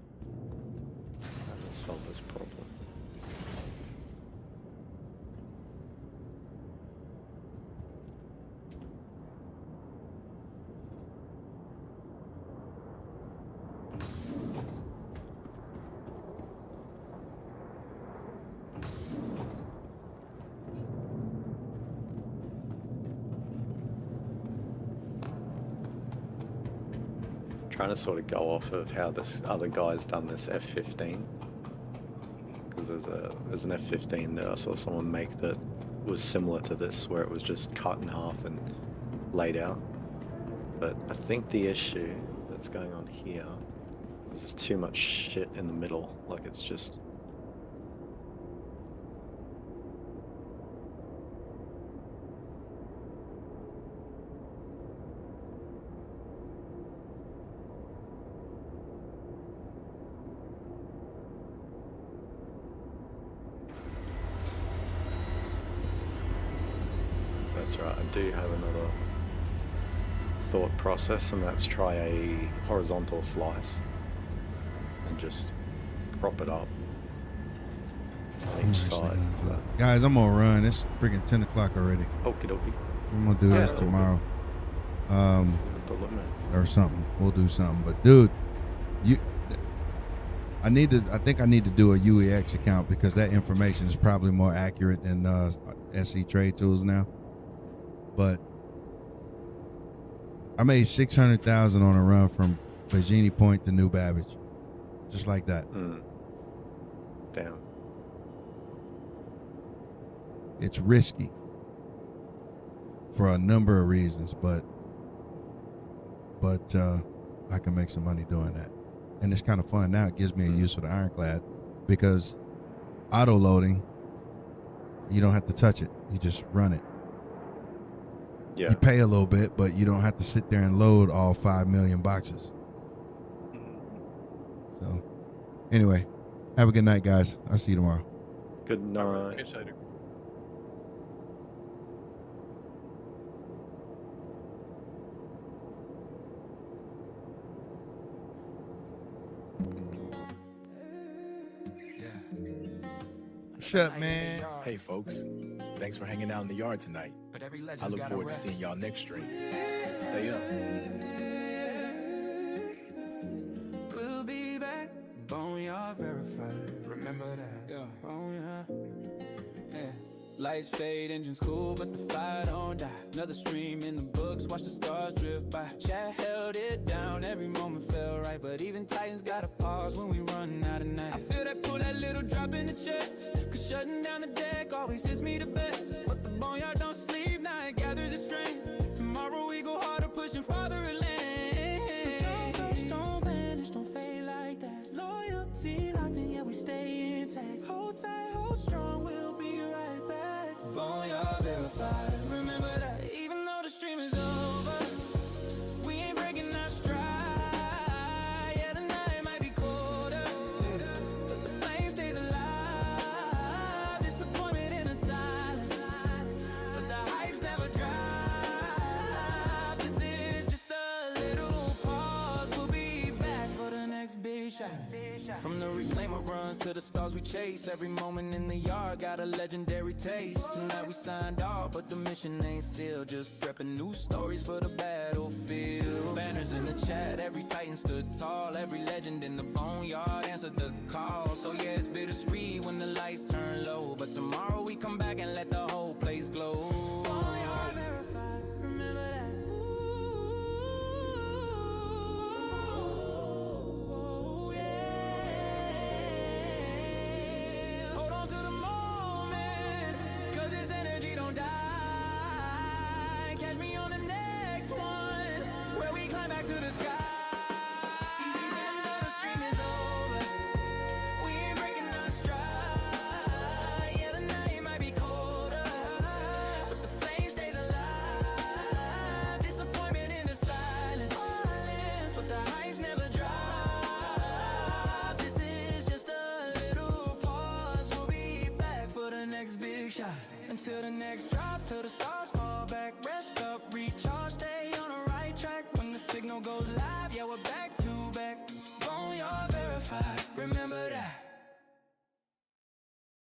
How to solve this problem. Trying to sort of go off of how this other guy's done this F-15, because there's an F-15 that I saw someone make that was similar to this, where it was just cut in half and laid out. But I think the issue that's going on here is there's too much shit in the middle. Like it's just. That's right, I do have another thought process, and that's try a horizontal slice and just prop it up on each side. Guys, I'm gonna run. It's freaking 10 o'clock already. Okie dokie. I'm gonna do this tomorrow. Or something. We'll do something. But dude, I think I need to do a UEX account, because that information is probably more accurate than SC Trade Tools now. But I made 600,000 on a run from Virginia Point to New Babbage, just like that. Damn. It's risky for a number of reasons, but I can make some money doing that, and it's kind of fun. Now it gives me a use for the ironclad, because auto loading, you don't have to touch it; you just run it. Yeah. You pay a little bit, but you don't have to sit there and load all 5 million boxes. So, anyway, have a good night, guys. I'll see you tomorrow. Good night. Catch you later. What's up, man? Hey, folks. Thanks for hanging out in the yard tonight. I look forward to seeing y'all next stream. Stay up. We'll be back. Boneyard verified. Remember remember that. Yeah. Oh yeah. Yeah. Lights fade, engines cool, but the fire don't die. Another stream in the books, watch the stars drift by. Yeah, held it down, every moment felt right. But even Titans gotta pause when we run out of night. I feel that pull, that little drop in the chest. Cause shutting down the deck always hits me the best. But the Boneyard don't sleep, now it gathers its strength. Tomorrow we go harder, pushing farther inland. So don't ghost, don't vanish, don't fade like that. Loyalty locked in, yeah, we stay intact. Hold tight, hold strong, we'll be right back. Boneyard verified, remember that. Even though the stream is over, we ain't breaking our stride. Yeah, the night might be colder, but the flame stays alive. Disappointment in the silence, but the hype's never dry. This is just a little pause, we'll be back for the next big shot. From the reclaimer runs to the stars we chase, every moment in the yard got a legendary taste. Tonight we signed off, but the mission ain't sealed. Just prepping new stories for the battlefield. Banners in the chat, every Titan stood tall. Every legend in the Boneyard answered the call. So yeah, it's bittersweet when the lights turn low, but tomorrow we come back and let the whole place glow. Boneyard verified, remember that. Until the next drop, till the stars fall back. Rest up, recharge, stay on the right track. When the signal goes live, yeah, we're back to back. Boneyard verified, remember that.